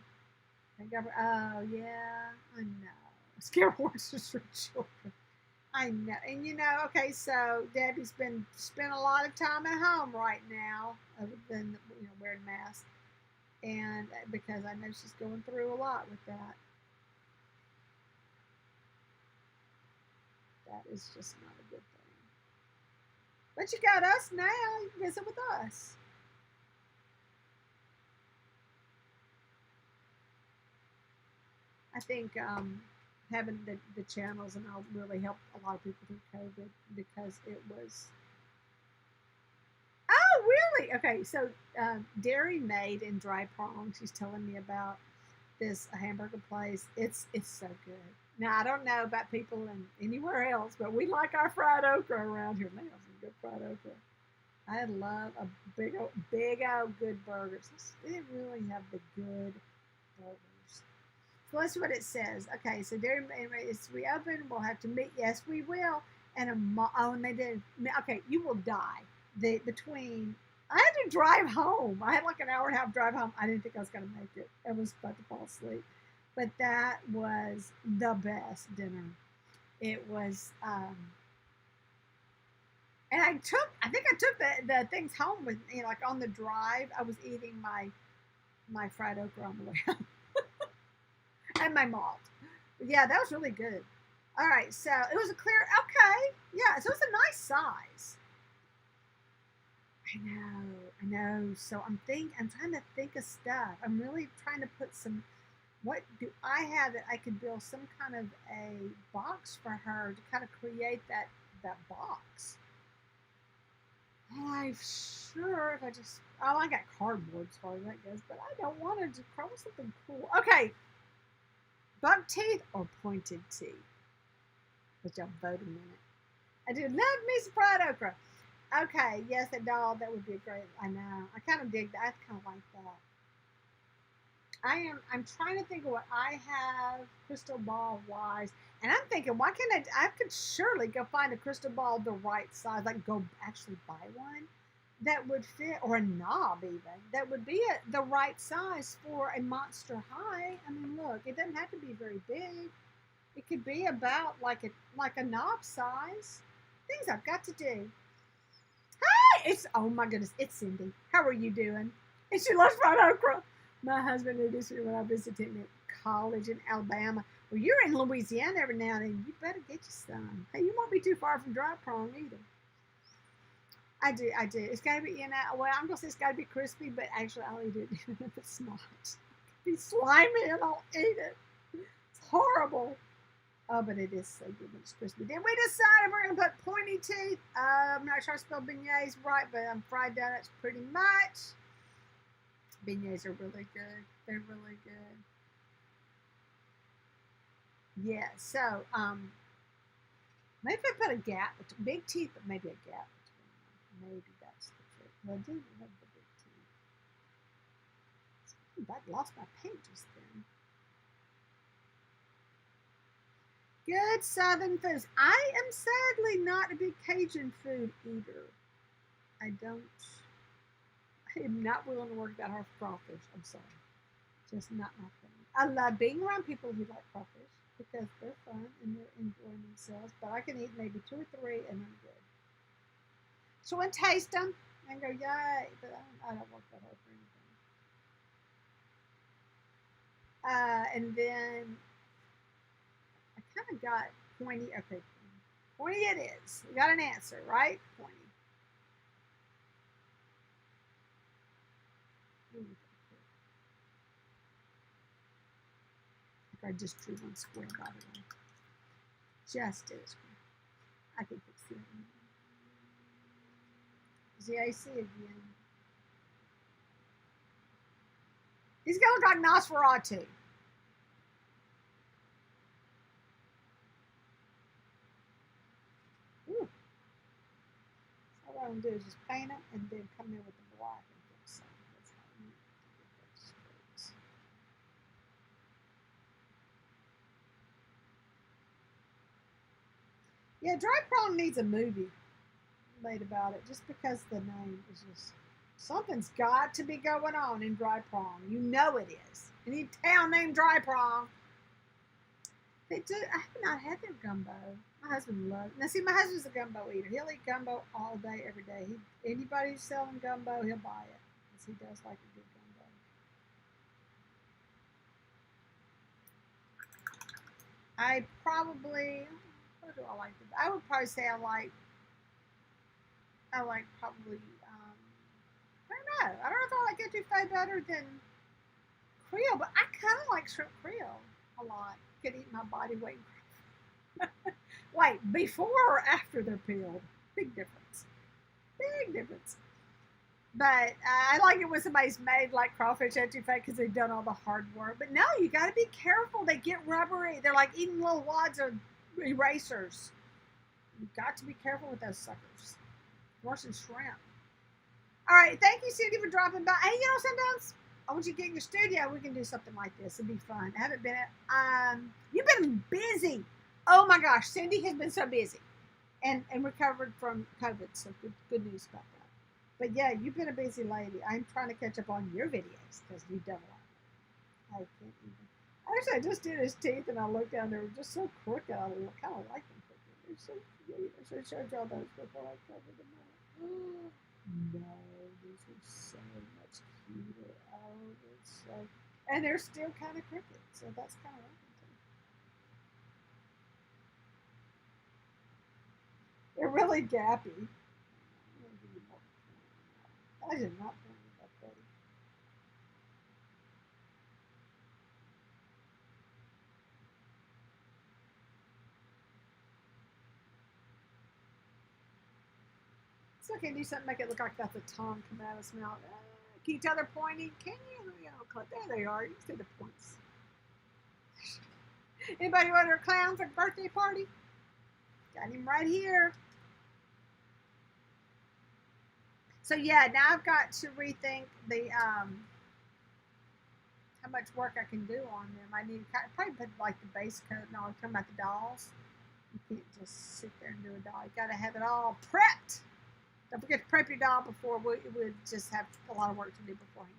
Oh yeah, I know. Scare horses for children. I know, and okay, so Debbie's spent a lot of time at home right now, other than wearing masks, and because I know she's going through a lot with that. That is just not a good thing. But you got us now. You can visit with us. I think having the channels and all really helped a lot of people through COVID, because it was. Oh, really? Okay, so Dairy Made in Dry Prong, she's telling me about this hamburger place. It's so good. Now I don't know about people anywhere else, but we like our fried okra around here. They have some good fried okra. I love a big old good burgers. They really have the good burgers. So that's what it says. Okay, so Dairy is reopened. We'll have to meet. Yes, we will. And and they did. Okay, you will die. Between I had to drive home. I had like an hour and a half drive home. I didn't think I was going to make it. I was about to fall asleep. But that was the best dinner. It was, and I think I took the things home with me, like on the drive. I was eating my fried okra on the way home. And my malt. But yeah, that was really good. All right, so it was okay. Yeah, so it's a nice size. I know. So I'm trying to think of stuff. I'm really trying to put some. What do I have that I could build some kind of a box for her to kind of create that box? I'm sure if I just I got cardboard as far as that goes, but I don't want to crawl something cool. Okay, buck teeth or pointed teeth? But y'all vote a minute. I do love me some fried okra. Okay, yes, a doll, that would be a great. I know. I kind of dig that. I kind of like that. I'm trying to think of what I have crystal ball wise, and I'm thinking, why can't I could surely go find a crystal ball the right size, like go actually buy one that would fit, or a knob even that would be the right size for a Monster High. I mean, look, it doesn't have to be very big. It could be about like a knob size. Things I've got to do. Hi, it's oh my goodness, it's Cindy. How are you doing? And she loves fried okra. My husband introduced me when I visited him at college in Alabama. Well, you're in Louisiana every now and then. You better get you some. Hey, you won't be too far from dry prong either. I do. It's got to be, well, I'm going to say it's got to be crispy, but actually I'll eat it if it's not. It's slimy and I'll eat it. It's horrible. Oh, but it is so good when it's crispy. Then we decided we're going to put pointy teeth. I'm not sure I spelled beignets right, but fried donuts pretty much. Beignets are really good. They're really good. Yeah, so maybe I put a gap, big teeth, but maybe a gap between them. Maybe that's the trick. Well, I do love the big teeth. I lost my pages then. Good Southern foods. I am sadly not a big Cajun food eater. I am not willing to work that hard for crawfish. I'm sorry. Just not my thing. I love being around people who like crawfish because they're fun and they're enjoying themselves. But I can eat maybe 2 or 3 and I'm good. So I taste them and go, yay. But I don't work that hard for anything. And then I kind of got pointy. Okay, pointy it is. We got an answer, right? Pointy. I just drew one square, by the way. Just did a square. I think it's the ZAC again. He's gonna look like Nosferatu. Ooh. So what I'm gonna do is just paint it and then come in with the black and do some. That's how you get those straight. Yeah, Dry Prong needs a movie made about it just because the name is just something's got to be going on in Dry Prong. You know it is. Any town named Dry Prong. They do. I have not had their gumbo. My husband loves it. Now, see, my husband's a gumbo eater. He'll eat gumbo all day, every day. Anybody who's selling gumbo, he'll buy it because he does like a good gumbo. I probably, what do I like? I would probably say I like probably, I don't know. I don't know if I like etouffee better than Creole, but I kind of like shrimp Creole a lot. Could eat my body weight. Wait, before or after they're peeled? Big difference. Big difference. But I like it when somebody's made like crawfish etouffee because they've done all the hard work. But no, you got to be careful. They get rubbery. They're like eating little wads of erasers. You've got to be careful with those suckers. Worse than shrimp. All right, thank you, Cindy, for dropping by. Hey, sometimes I want you to get in your studio. We can do something like this. It'd be fun. I haven't been. You've been busy. Oh my gosh, Cindy has been so busy, and recovered from COVID. So good news about that. But yeah, you've been a busy lady. I'm trying to catch up on your videos because you've done a lot. I can't even. Actually, I just did his teeth, and I looked down. They were just so crooked. I kind of like them crooked. They're so cute. I should have showed y'all those before I covered them up. No, these are so much cuter. Oh, they're so, and they're still kind of crooked, so that's kind of like them too. They're really gappy. I did not think that pretty. So I can do something, make it look like that's a tongue coming out of his mouth. Can you tell they're pointy? Can you? There they are. You can see the points. Anybody want their clowns at a birthday party? Got him right here. So yeah, now I've got to rethink the how much work I can do on them. I need to probably put like the base coat and all. Talking about the dolls, you can't just sit there and do a doll. You got to have it all prepped. Don't forget to prep your doll before. It would just have a lot of work to do beforehand.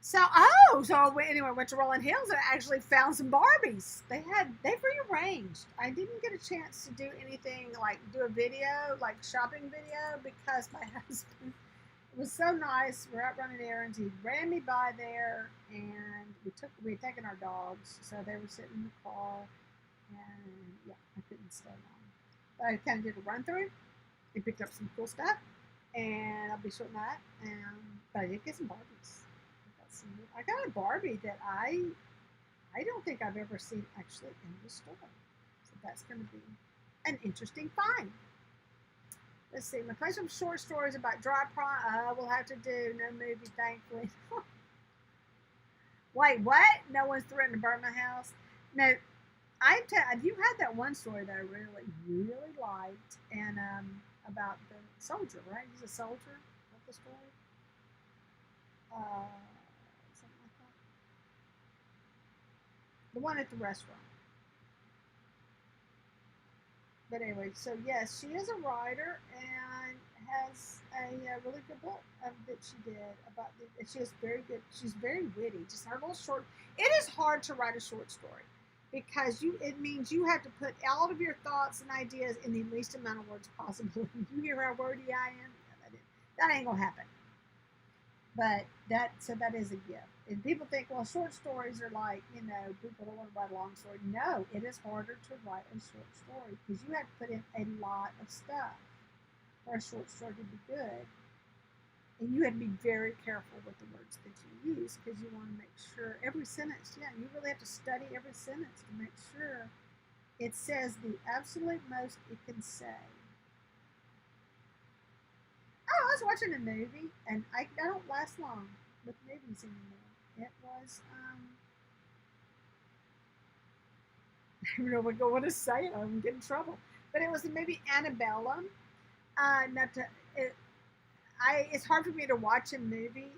Anyway, went to Rolling Hills and actually found some Barbies. They rearranged. I didn't get a chance to do anything like do a video, like shopping video, because my husband was so nice. We're out running errands. He ran me by there, and we had taken our dogs, so they were sitting in the car, and yeah, I couldn't stay long. But I kind of did a run through. He picked up some cool stuff, and I'll be showing that. But I did get some Barbies. I got a Barbie that I don't think I've ever seen actually in the store. So that's going to be an interesting find. Let's see. My play some short stories about dry prom. We'll have to do no movie, thankfully. Wait, what? No one's threatened to burn my house. No, you had that one story that I really, really liked, and about the soldier, right? He's a soldier. What's the story? Something like that. The one at the restaurant. But anyway, so yes, she is a writer and has a really good book that she did about. She is very good. She's very witty. Just her little short. It is hard to write a short story because it means you have to put all of your thoughts and ideas in the least amount of words possible. You hear how wordy I am? Yeah, that ain't gonna happen. But that is a gift. And people think, well, short stories are like, people don't want to write a long story. No, it is harder to write a short story because you have to put in a lot of stuff for a short story to be good. And you have to be very careful with the words that you use because you want to make sure every sentence, you really have to study every sentence to make sure it says the absolute most it can say. Oh, I was watching a movie, and I don't last long with movies anymore. It was, I don't know what to say, I'm going to get in trouble. But it was the movie Annabellum. It's hard for me to watch a movie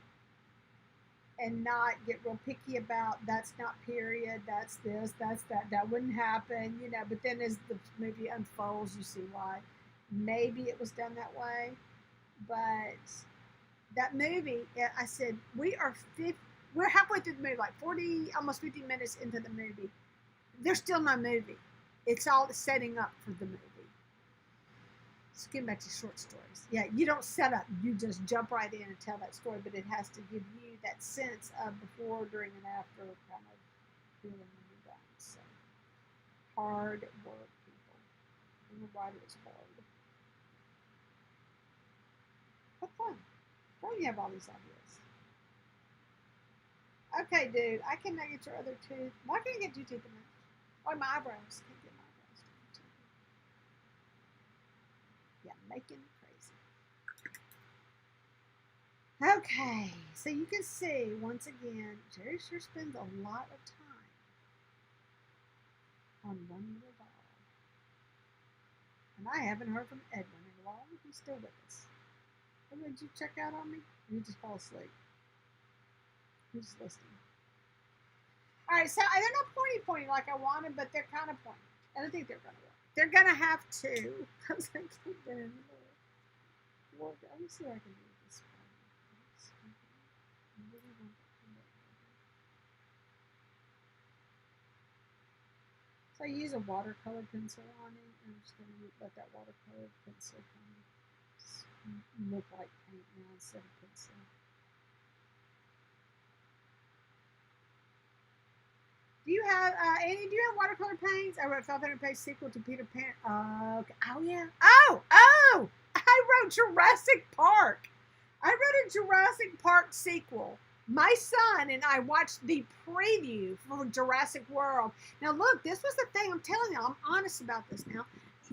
and not get real picky about that's not period, that's this, that's that wouldn't happen, But then as the movie unfolds, you see why. Maybe it was done that way. But that movie, I said, we're halfway through the movie, like 40, almost 50 minutes into the movie. There's still no movie. It's all setting up for the movie. So getting back to short stories. Yeah, you don't set up. You just jump right in and tell that story, but it has to give you that sense of before, during, and after kind of feeling when you're done. So hard work, people. Being a writer is hard. What fun. Why do you have all these ideas? Okay, dude, I cannot get your other tooth. Why can't you get two teeth in there? Or my eyebrows. Can't get my eyebrows. Yeah, making it crazy. Okay, so you can see, once again, Jerry sure spends a lot of time on one little doll. And I haven't heard from Edwin in a while. He's still with us. Did you check out on me? Or you just fall asleep? You're just listening. All right, so they're not pointy like I wanted, but they're kind of pointy. And I think they're going to work. They're going to have to, because I can't get in the work. Let me see what I can do with this one. So I use a watercolor pencil on it. I'm just going to let that watercolor pencil kind of look like paint now instead of pencil. Do you have, Annie, do you have watercolor paints? I wrote 500-page sequel to Peter Pan. Okay. Oh, yeah. Oh! I wrote Jurassic Park. I wrote a Jurassic Park sequel. My son and I watched the preview for Jurassic World. Now, look, this was the thing. I'm telling you, I'm honest about this now.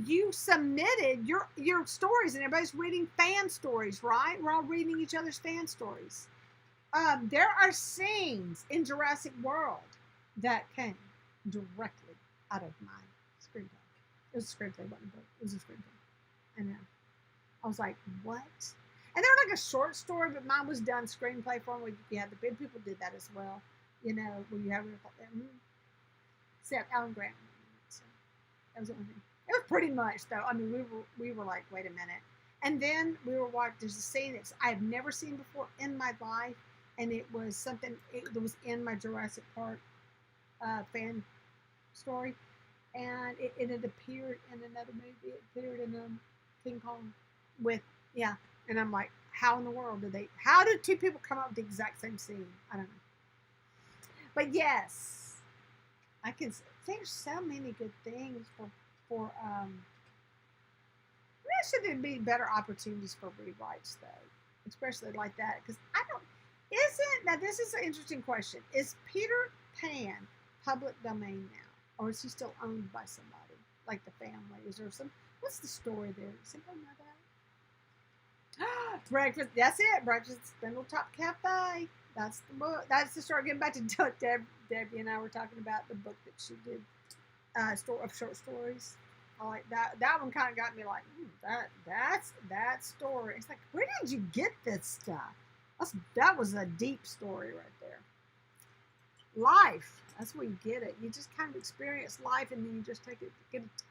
You submitted your stories, and everybody's reading fan stories, right? We're all reading each other's fan stories. There are scenes in Jurassic World that came directly out of my screenplay. It was a screenplay, wasn't it? It was a screenplay. I know. I was like, what? And they were like a short story, but mine was done screenplay form. Yeah, the big people did that as well. Where you have except Alan Grant. So that was the only thing. It was pretty much though. I mean, we were like, wait a minute. And then we were watching. There's a scene that I've never seen before in my life, and it was something that was in my Jurassic Park fan story, and it had appeared in another movie. It appeared in King Kong with, yeah, and I'm like, how in the world did how did two people come up with the exact same scene? I don't know. But yes, I can. There's so many good things for should there be better opportunities for rewrites though, especially like that? Because I don't. Isn't now? This is an interesting question. Is Peter Pan public domain now, or is he still owned by somebody like the family? Is there some? What's the story there? Does anybody know that? Breakfast. That's it. Breakfast at Spindletop Cafe. That's the book. That's the story. Getting back to Debbie and I were talking about the book that she did, store of short stories. I like that. That one kind of got me like, that's that story. It's like, where did you get this stuff? That was a deep story right there. Life. That's where you get it. You just kind of experience life, and then you just get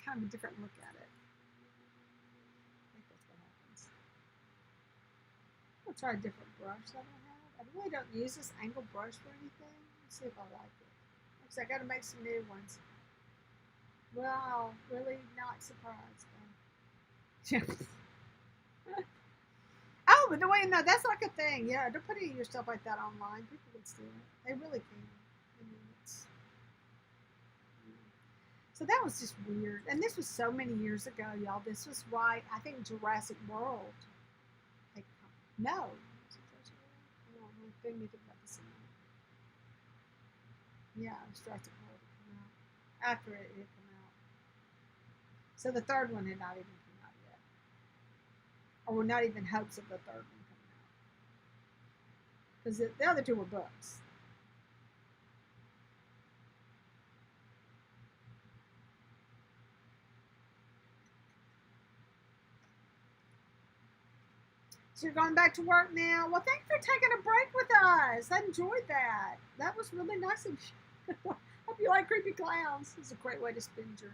kind of a different look at it. I think that's what happens. I'll try a different brush that I have. I really don't use this angle brush for anything. Let's see if I like it. Looks like I got to make some new ones. Well, really not surprised. Oh, but the way, no, that's like a thing. Yeah, don't put any of your stuff like that online. People can steal it. They really can. I mean, so that was just weird. And this was so many years ago, y'all. This was why I think Jurassic World. Like, no. I don't know. They made it about the same. Yeah, it was Jurassic World to come out. After it had come out. So the third one had not even come out yet. Or were not even hopes of the third one coming out. Because the other two were books. So you're going back to work now? Well, thanks for taking a break with us. I enjoyed that. That was really nice of you. Hope you like creepy clowns. It's a great way to spend your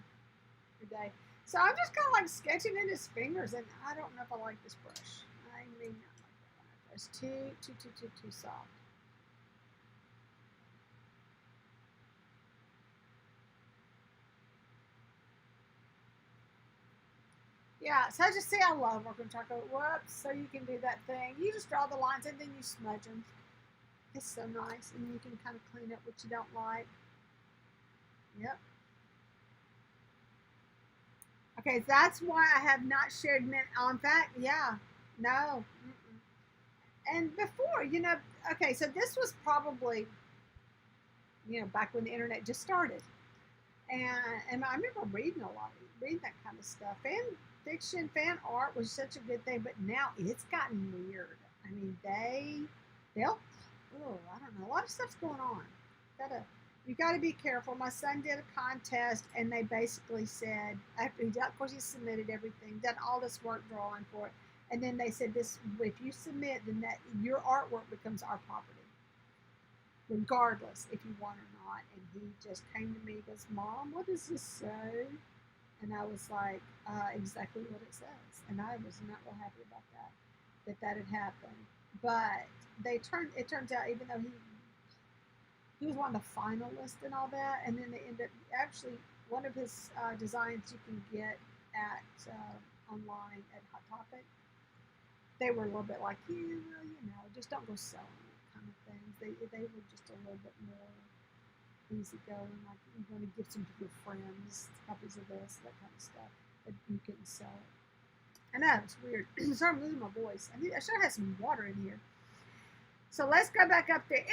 day. So I'm just kind of like sketching in his fingers, and I don't know if I like this brush. I may not like that one. It's too soft. Yeah, so just see, I love working chocolate. Whoops, so you can do that thing. You just draw the lines and then you smudge them. It's so nice, and you can kind of clean up what you don't like. Yep. Okay, that's why I have not shared mint. In fact, yeah, no. And before, okay, so this was probably, back when the internet just started. And I remember reading that kind of stuff. Fan fiction, fan art was such a good thing, but now it's gotten weird. I mean, I don't know, a lot of stuff's going on. You got to be careful. My son did a contest, and they basically said, of course, he submitted everything, done all this work drawing for it, and then they said, this, if you submit, then that your artwork becomes our property, regardless if you want or not. And he just came to me and goes, Mom, what does this say? And I was like, exactly what it says. And I was not real happy about that had happened. But it turns out, even though he was one of the finalists and all that, and then they ended up, actually, one of his designs you can get at online at Hot Topic. They were a little bit like, just don't go selling it kind of things. They were just a little bit more easygoing, like you want to give some to your friends copies of this, that kind of stuff, but you couldn't sell it. I know, it's weird. So I'm losing my voice. I should have had some water in here. So let's go back up there.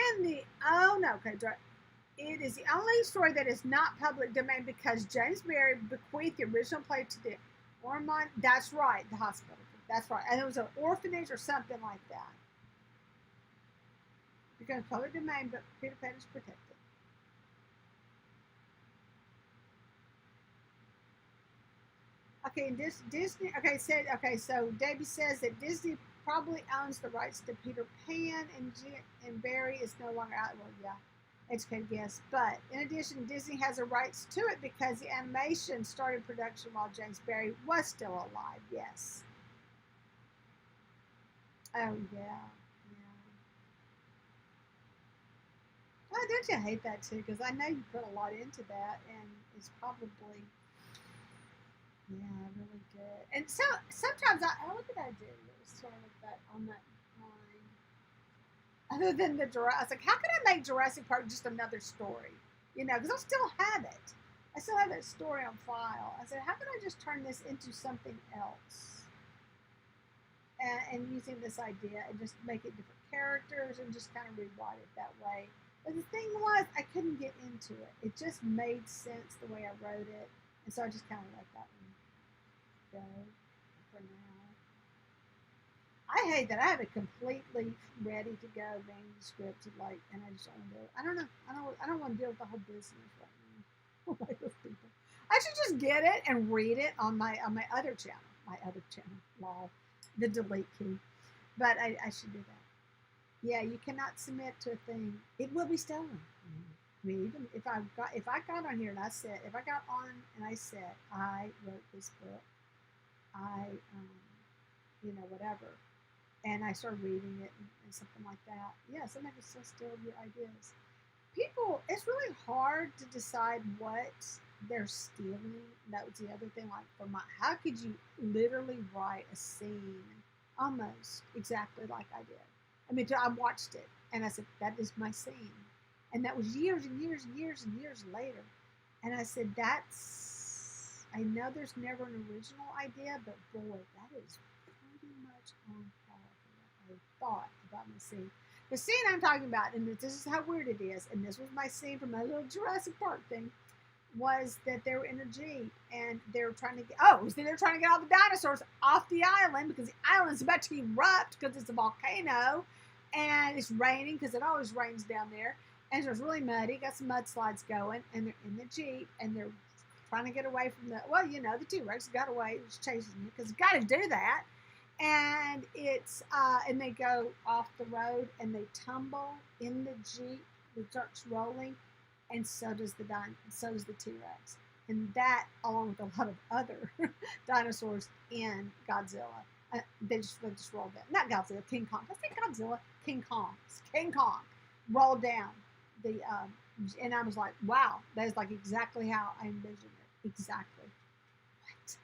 It is the only story that is not public domain because James Barry bequeathed the original play to the Ormond. That's right, the hospital. That's right. And it was an orphanage or something like that. Because public domain, but Peter Pan is protected. Okay, Disney. So Debbie says that Disney probably owns the rights to Peter Pan, and Barry is no longer out. Well, yeah, educated guess. But in addition, Disney has the rights to it because the animation started production while James Barry was still alive. Yes. Oh yeah. Oh, don't you hate that too? Because I know you put a lot into that, and it's probably, yeah, really good. And so sometimes what did I do? That was sort of that on that line. Other than the Jurassic, I was like, how can I make Jurassic Park just another story? You know, because I still have it. I still have that story on file. I said, how can I just turn this into something else? And using this idea and just make it different characters and just kind of rewrite it that way. But the thing was, I couldn't get into it. It just made sense the way I wrote it. And so I just kind of let that one go for now. I hate that I have it completely ready to go, manuscript, and I just don't do it. I don't know. I don't want to deal with the whole business right now. Like those people. I should just get it and read it on my other channel. My other channel, lol, the delete key. But I should do that. Yeah, you cannot submit to a thing. It will be stolen. I mean, even if I got on here and I said, I wrote this book, you know, whatever, and I started reading it and something like that. Yeah, somebody can still steal your ideas. People, it's really hard to decide what they're stealing. That was the other thing. Like how could you literally write a scene almost exactly like I did? I mean, I watched it and I said, that is my scene. And that was years and years and years and years later. And I said, I know there's never an original idea, but boy, that is pretty much on par with what I thought about my scene. The scene I'm talking about, and this is how weird it is, and this was my scene from my little Jurassic Park thing, was that they were in a Jeep and they were trying to get, they're trying to get all the dinosaurs off the island because the island's about to erupt because it's a volcano and it's raining because it always rains down there. And it's really muddy, got some mudslides going, and they're in the Jeep and they're trying to get away from the T-Rex got away, it was chasing you because you got to do that. And it's and they go off the road and they tumble in the Jeep. It starts rolling, and so does the T-Rex, and that along with a lot of other dinosaurs in Godzilla. They just rolled down. Not Godzilla, King Kong. I think Godzilla, King Kong rolled down the and I was like, wow, that is like exactly how I envisioned it. Exactly. What?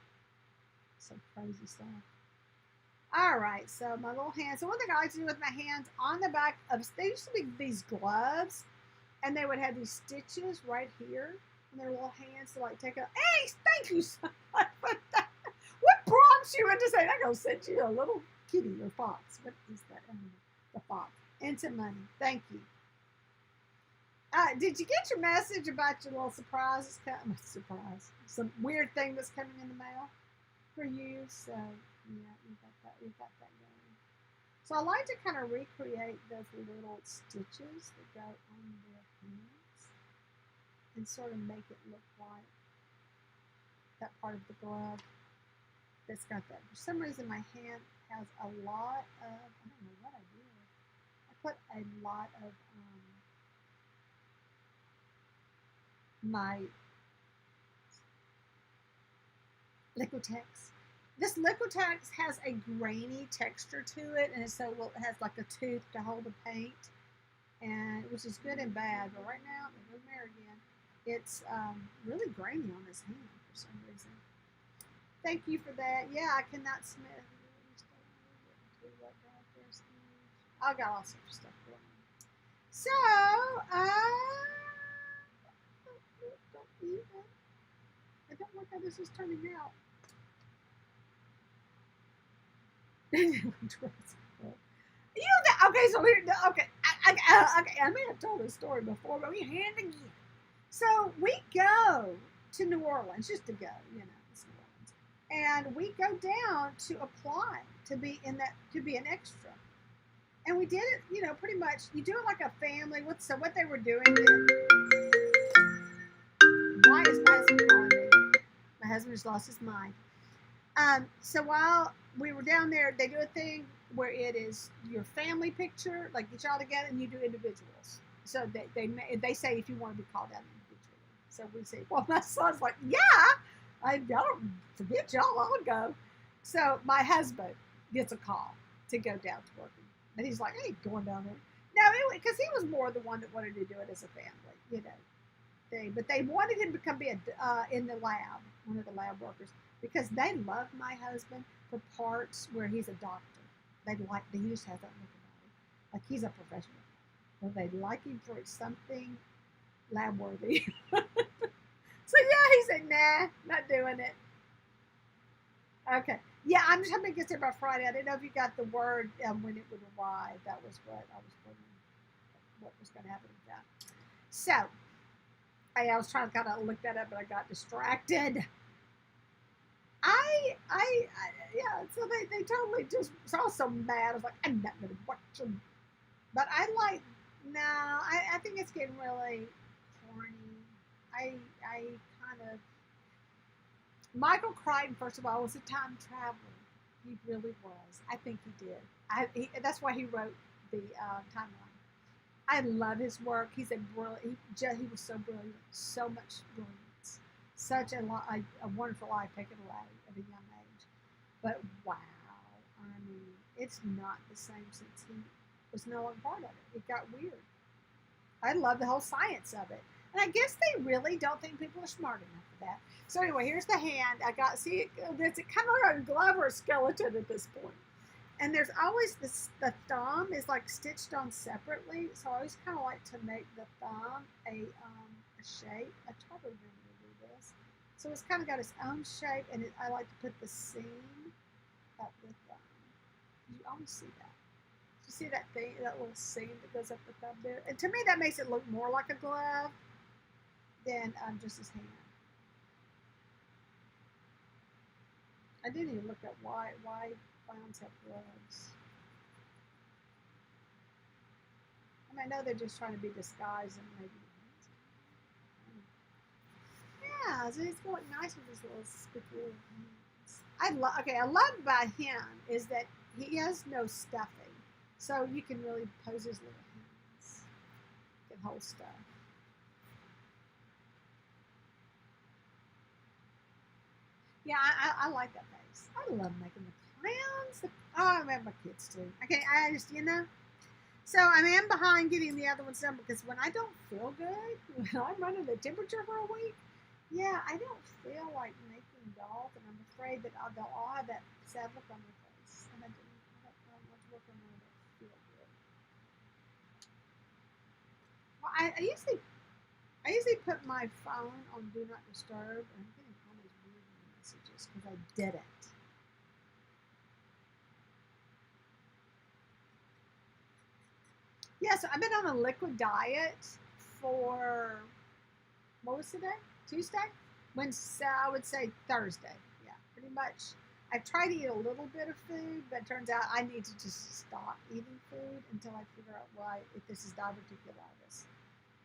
Some crazy stuff. All right, so my little hands. So one thing I like to do with my hands on the back of, they used to be these gloves, and they would have these stitches right here on their little hands to like take a. Hey, thank you so much for that. What prompts you into saying I'm gonna send you a little kitty or fox? What is that? The fox. Into money. Thank you. Did you get your message about your little surprises? Surprise. Some weird thing that's coming in the mail for you. So yeah, we've got that going. So I like to kind of recreate those little stitches that go on their hands and sort of make it look like that part of the glove that's got that. For some reason my hand has a lot of, I don't know what I did. I put a lot of my Liquitex. This Liquitex has a grainy texture to it, and so it has like a tooth to hold the paint, and which is good and bad. But right now, it goes there again. It's really grainy on this hand for some reason. Thank you for that. Yeah, I cannot smith. I've got all sorts of stuff going on. So, I don't like how this is turning out. Okay, so here, okay, I may have told this story before, but we hand again. So we go to New Orleans just to go, you know, it's New Orleans, and we go down to apply to be an extra, and we did it, you know, pretty much. You do it like a family. What they were doing is, why is my husband calling me? My husband just lost his mind. So while we were down there, they do a thing where it is your family picture, like get y'all together, and you do individuals. So they say if you want to be called out individually. So we say, well, my son's like, yeah, I don't forget y'all, I'll go. So my husband gets a call to go down to work, and he's like, hey, going down there. no, because he was more the one that wanted to do it as a family, thing. But they wanted him to come be in the lab, one of the lab workers, because they love my husband for parts where he's a doctor. They just have that look about him, like he's a professional. But they like him for something lab worthy. So yeah, he said, nah, not doing it. Okay. Yeah, I'm just hoping it gets there by Friday. I didn't know if you got the word when it would arrive. That was what I was wondering what was going to happen with that. So, I was trying to kind of look that up, but I got distracted. Yeah, so they totally just, so I was so mad. I was like, I'm not going to watch them. But I think it's getting really corny. I kind of, Michael Crichton, first of all, was a time traveler. He really was. I think he did. That's why he wrote the timeline. I love his work. He's a brilliant. He was so brilliant, so much brilliance, such a wonderful life taken away at a young age. But wow, I mean, it's not the same since he was no longer part of it. It got weird. I love the whole science of it. And I guess they really don't think people are smart enough for that. So anyway, here's the hand. It's kind of like a glove or a skeleton at this point. And there's always the thumb is like stitched on separately. So I always kind of like to make the thumb a shape. I try to remember to do this. So it's kind of got its own shape, and I like to put the seam up the thumb. You always see that. You see that little seam that goes up the thumb there? And to me, that makes it look more like a glove than just his hand. I didn't even look at why clowns have gloves. I mean, I know they're just trying to be disguised and maybe. Yeah, so he's going nice with his little spooky hands. I love about him is that he has no stuffing, so you can really pose his little hands. You can hold stuff. Yeah, I like that face. I love making the clowns. I love my kids too. Okay, I just, So I am behind getting the other ones done because when I don't feel good, when I'm running the temperature for a week, yeah, I don't feel like making dolls, and I'm afraid that they'll all have that sad look on their face, and I don't want to work on them that feel good. Well, I usually put my phone on Do Not Disturb, and I'm getting all these weird messages because I did it. Yeah, so I've been on a liquid diet for, what was today? Tuesday? Wednesday, I would say Thursday. Yeah, pretty much. I've tried to eat a little bit of food, but it turns out I need to just stop eating food until I figure out if this is diverticulitis.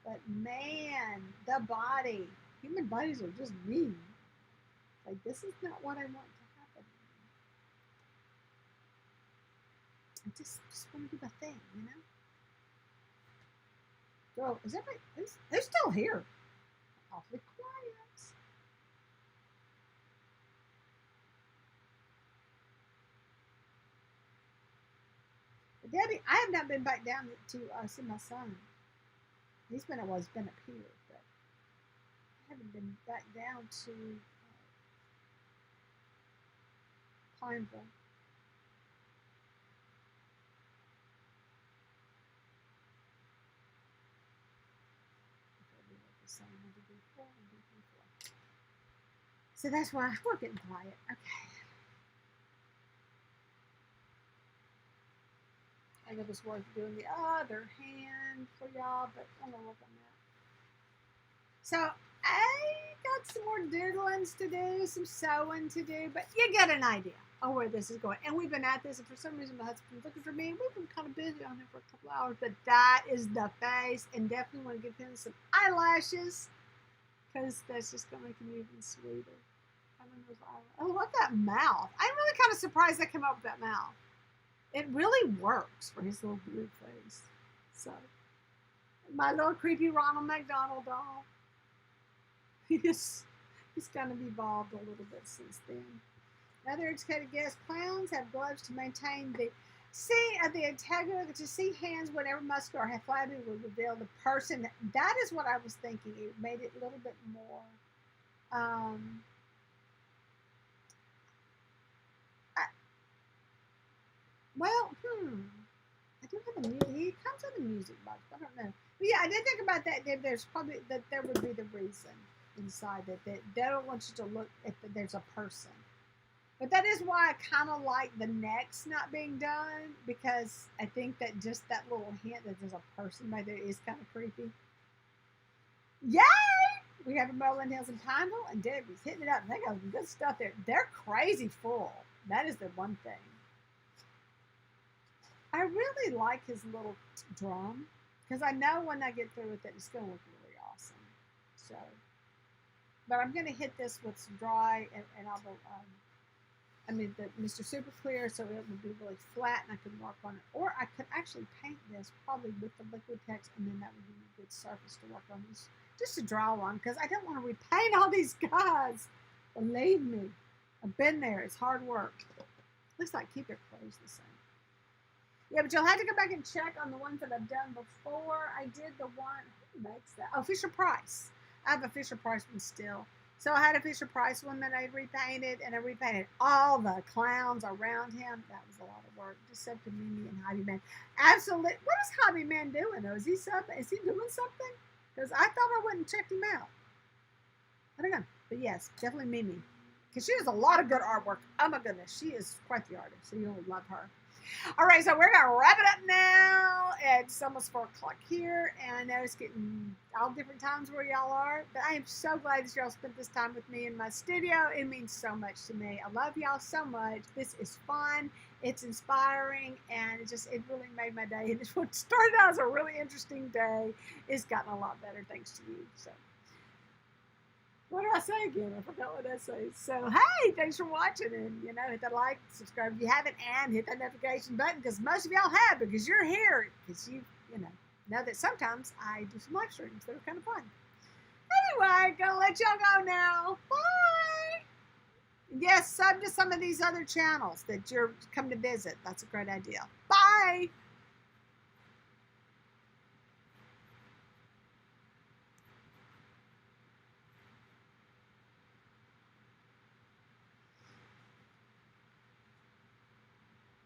But man, the body, human bodies are just mean. Like, this is not what I want to happen. I just want to do my thing, Girl, is everybody, who's still here? Awfully quiet. But Debbie, I have not been back down to see my son. He's been up here, but I haven't been back down to Pineville. So that's why we're getting quiet. Okay. I think it was worth doing the other hand for y'all, but I'm gonna work on that. So I got some more doodlings to do, some sewing to do, but you get an idea of where this is going. And we've been at this, and for some reason my husband's looking for me, and we've been kind of busy on here for a couple hours, but that is the face, and definitely want to give him some eyelashes, because that's just going to make him even sweeter. I love that mouth. I'm really kind of surprised they came up with that mouth. It really works for his little blue face. So, my little creepy Ronald McDonald doll. He's kind of evolved a little bit since then. Another educated guess, clowns have gloves to maintain the See the integrity to see hands whenever muscular have flabby would reveal the person. That is what I was thinking. It made it a little bit more. I, well, I do have the music. He comes with the music box. I don't know. But yeah, I did think about that. There's probably that there would be the reason inside that they don't want you to look at that there's a person. But that is why I kind of like the necks not being done, because I think that just that little hint that there's a person by there is kind of creepy. Yay! We have a Merlin Hills and Pineville, and Debbie's hitting it up. They got some good stuff there. They're crazy full. That is the one thing. I really like his little drum, because I know when I get through with it, it's going to look really awesome. So, but I'm going to hit this with some dry, and I will. I mean, the Mr. Super Clear, so it would be really flat, and I could work on it. Or I could actually paint this probably with the liquid text, and then that would be a good surface to work on, just to draw on, because I don't want to repaint all these guys. Believe me, I've been there. It's hard work. Looks like keep your clothes the same. Yeah, but you'll have to go back and check on the ones that I've done before. I did the one, who makes that? Oh, Fisher Price. I have a Fisher Price one still. So I had a Fisher Price one that I repainted, and I repainted all the clowns around him. That was a lot of work, just except for Mimi and Hobby Man. Absolutely. What is Hobby Man doing, though? Is he doing something? Because I thought I wouldn't check him out. I don't know. But yes, definitely Mimi. Because she has a lot of good artwork. Oh my goodness. She is quite the artist. So you'll love her. All right, so we're going to wrap it up now. It's almost 4 o'clock here, and I know it's getting all different times where y'all are, but I am so glad that y'all spent this time with me in my studio. It means so much to me. I love y'all so much. This is fun. It's inspiring, and it really made my day. And what started out as a really interesting day, it's gotten a lot better thanks to you. So, what did I say again? I forgot what I say. So, hey, thanks for watching. And, hit that like, subscribe if you haven't, and hit that notification button, because most of y'all have, because you're here. Because you know that sometimes I do some live streams that are kind of fun. Anyway, gonna let y'all go now. Bye. Yes, sub to some of these other channels that you're come to visit. That's a great idea. Bye.